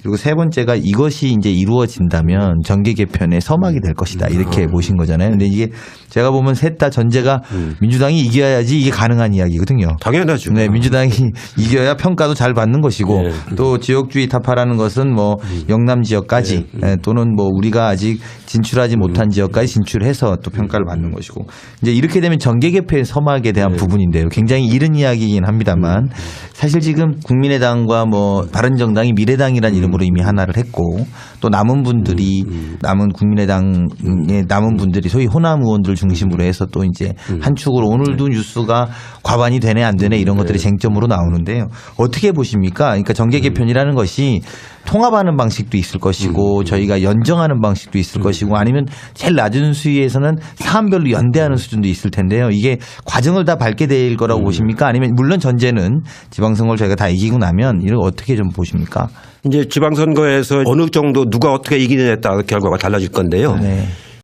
그리고 세 번째가 이것이 이제 이루어진다면 정계 개편의 서막이 될 것이다. 이렇게 보신 거잖아요. 근데 이게 제가 보면 셋 다 전제가 민주당이 이겨야지 이게 가능한 이야기거든요. 당연하죠. 네, 민주당이 이겨야 평가도 잘 받는 것이고 또 지역주의 타파라는 것은 뭐 영남 지역까지 또는 뭐 우리가 아직 진출하지 못한 지역까지 진출해서 또 평가를 받는 것이고 이제 이렇게 되면 정계 개편의 서막에 대한 부분인데요. 굉장히 이른 이야기이긴 합니다만 사실 지금 국민의당과 뭐 바른정당이 미래당이라는 이름으로 이미 하나를 했고 또 남은 분들이 남은 국민의당의 남은 분들이 소위 호남 의원들 중심으로 해서 또 이제 한 축으로 오늘도 뉴스가 과반이 되네 안 되네 이런 것들이 쟁점으로 나오는데요. 어떻게 보십니까? 그러니까 정계 개편이라는 것이 통합하는 방식도 있을 것이고 저희가 연정하는 방식도 있을 것이고 아니면 제일 낮은 수위에서는 사안별로 연대하는 수준도 있을 텐데요. 이게 과정을 다 밟게 될 거라고 보십니까? 아니면 물론 전제는 지방선거를 저희가 다 이기고 나면 이걸 어떻게 좀 보십니까? 이제 지방선거에서 어느 정도 누가 어떻게 이기느냐에 따라 결과가 달라질 건데요. 네.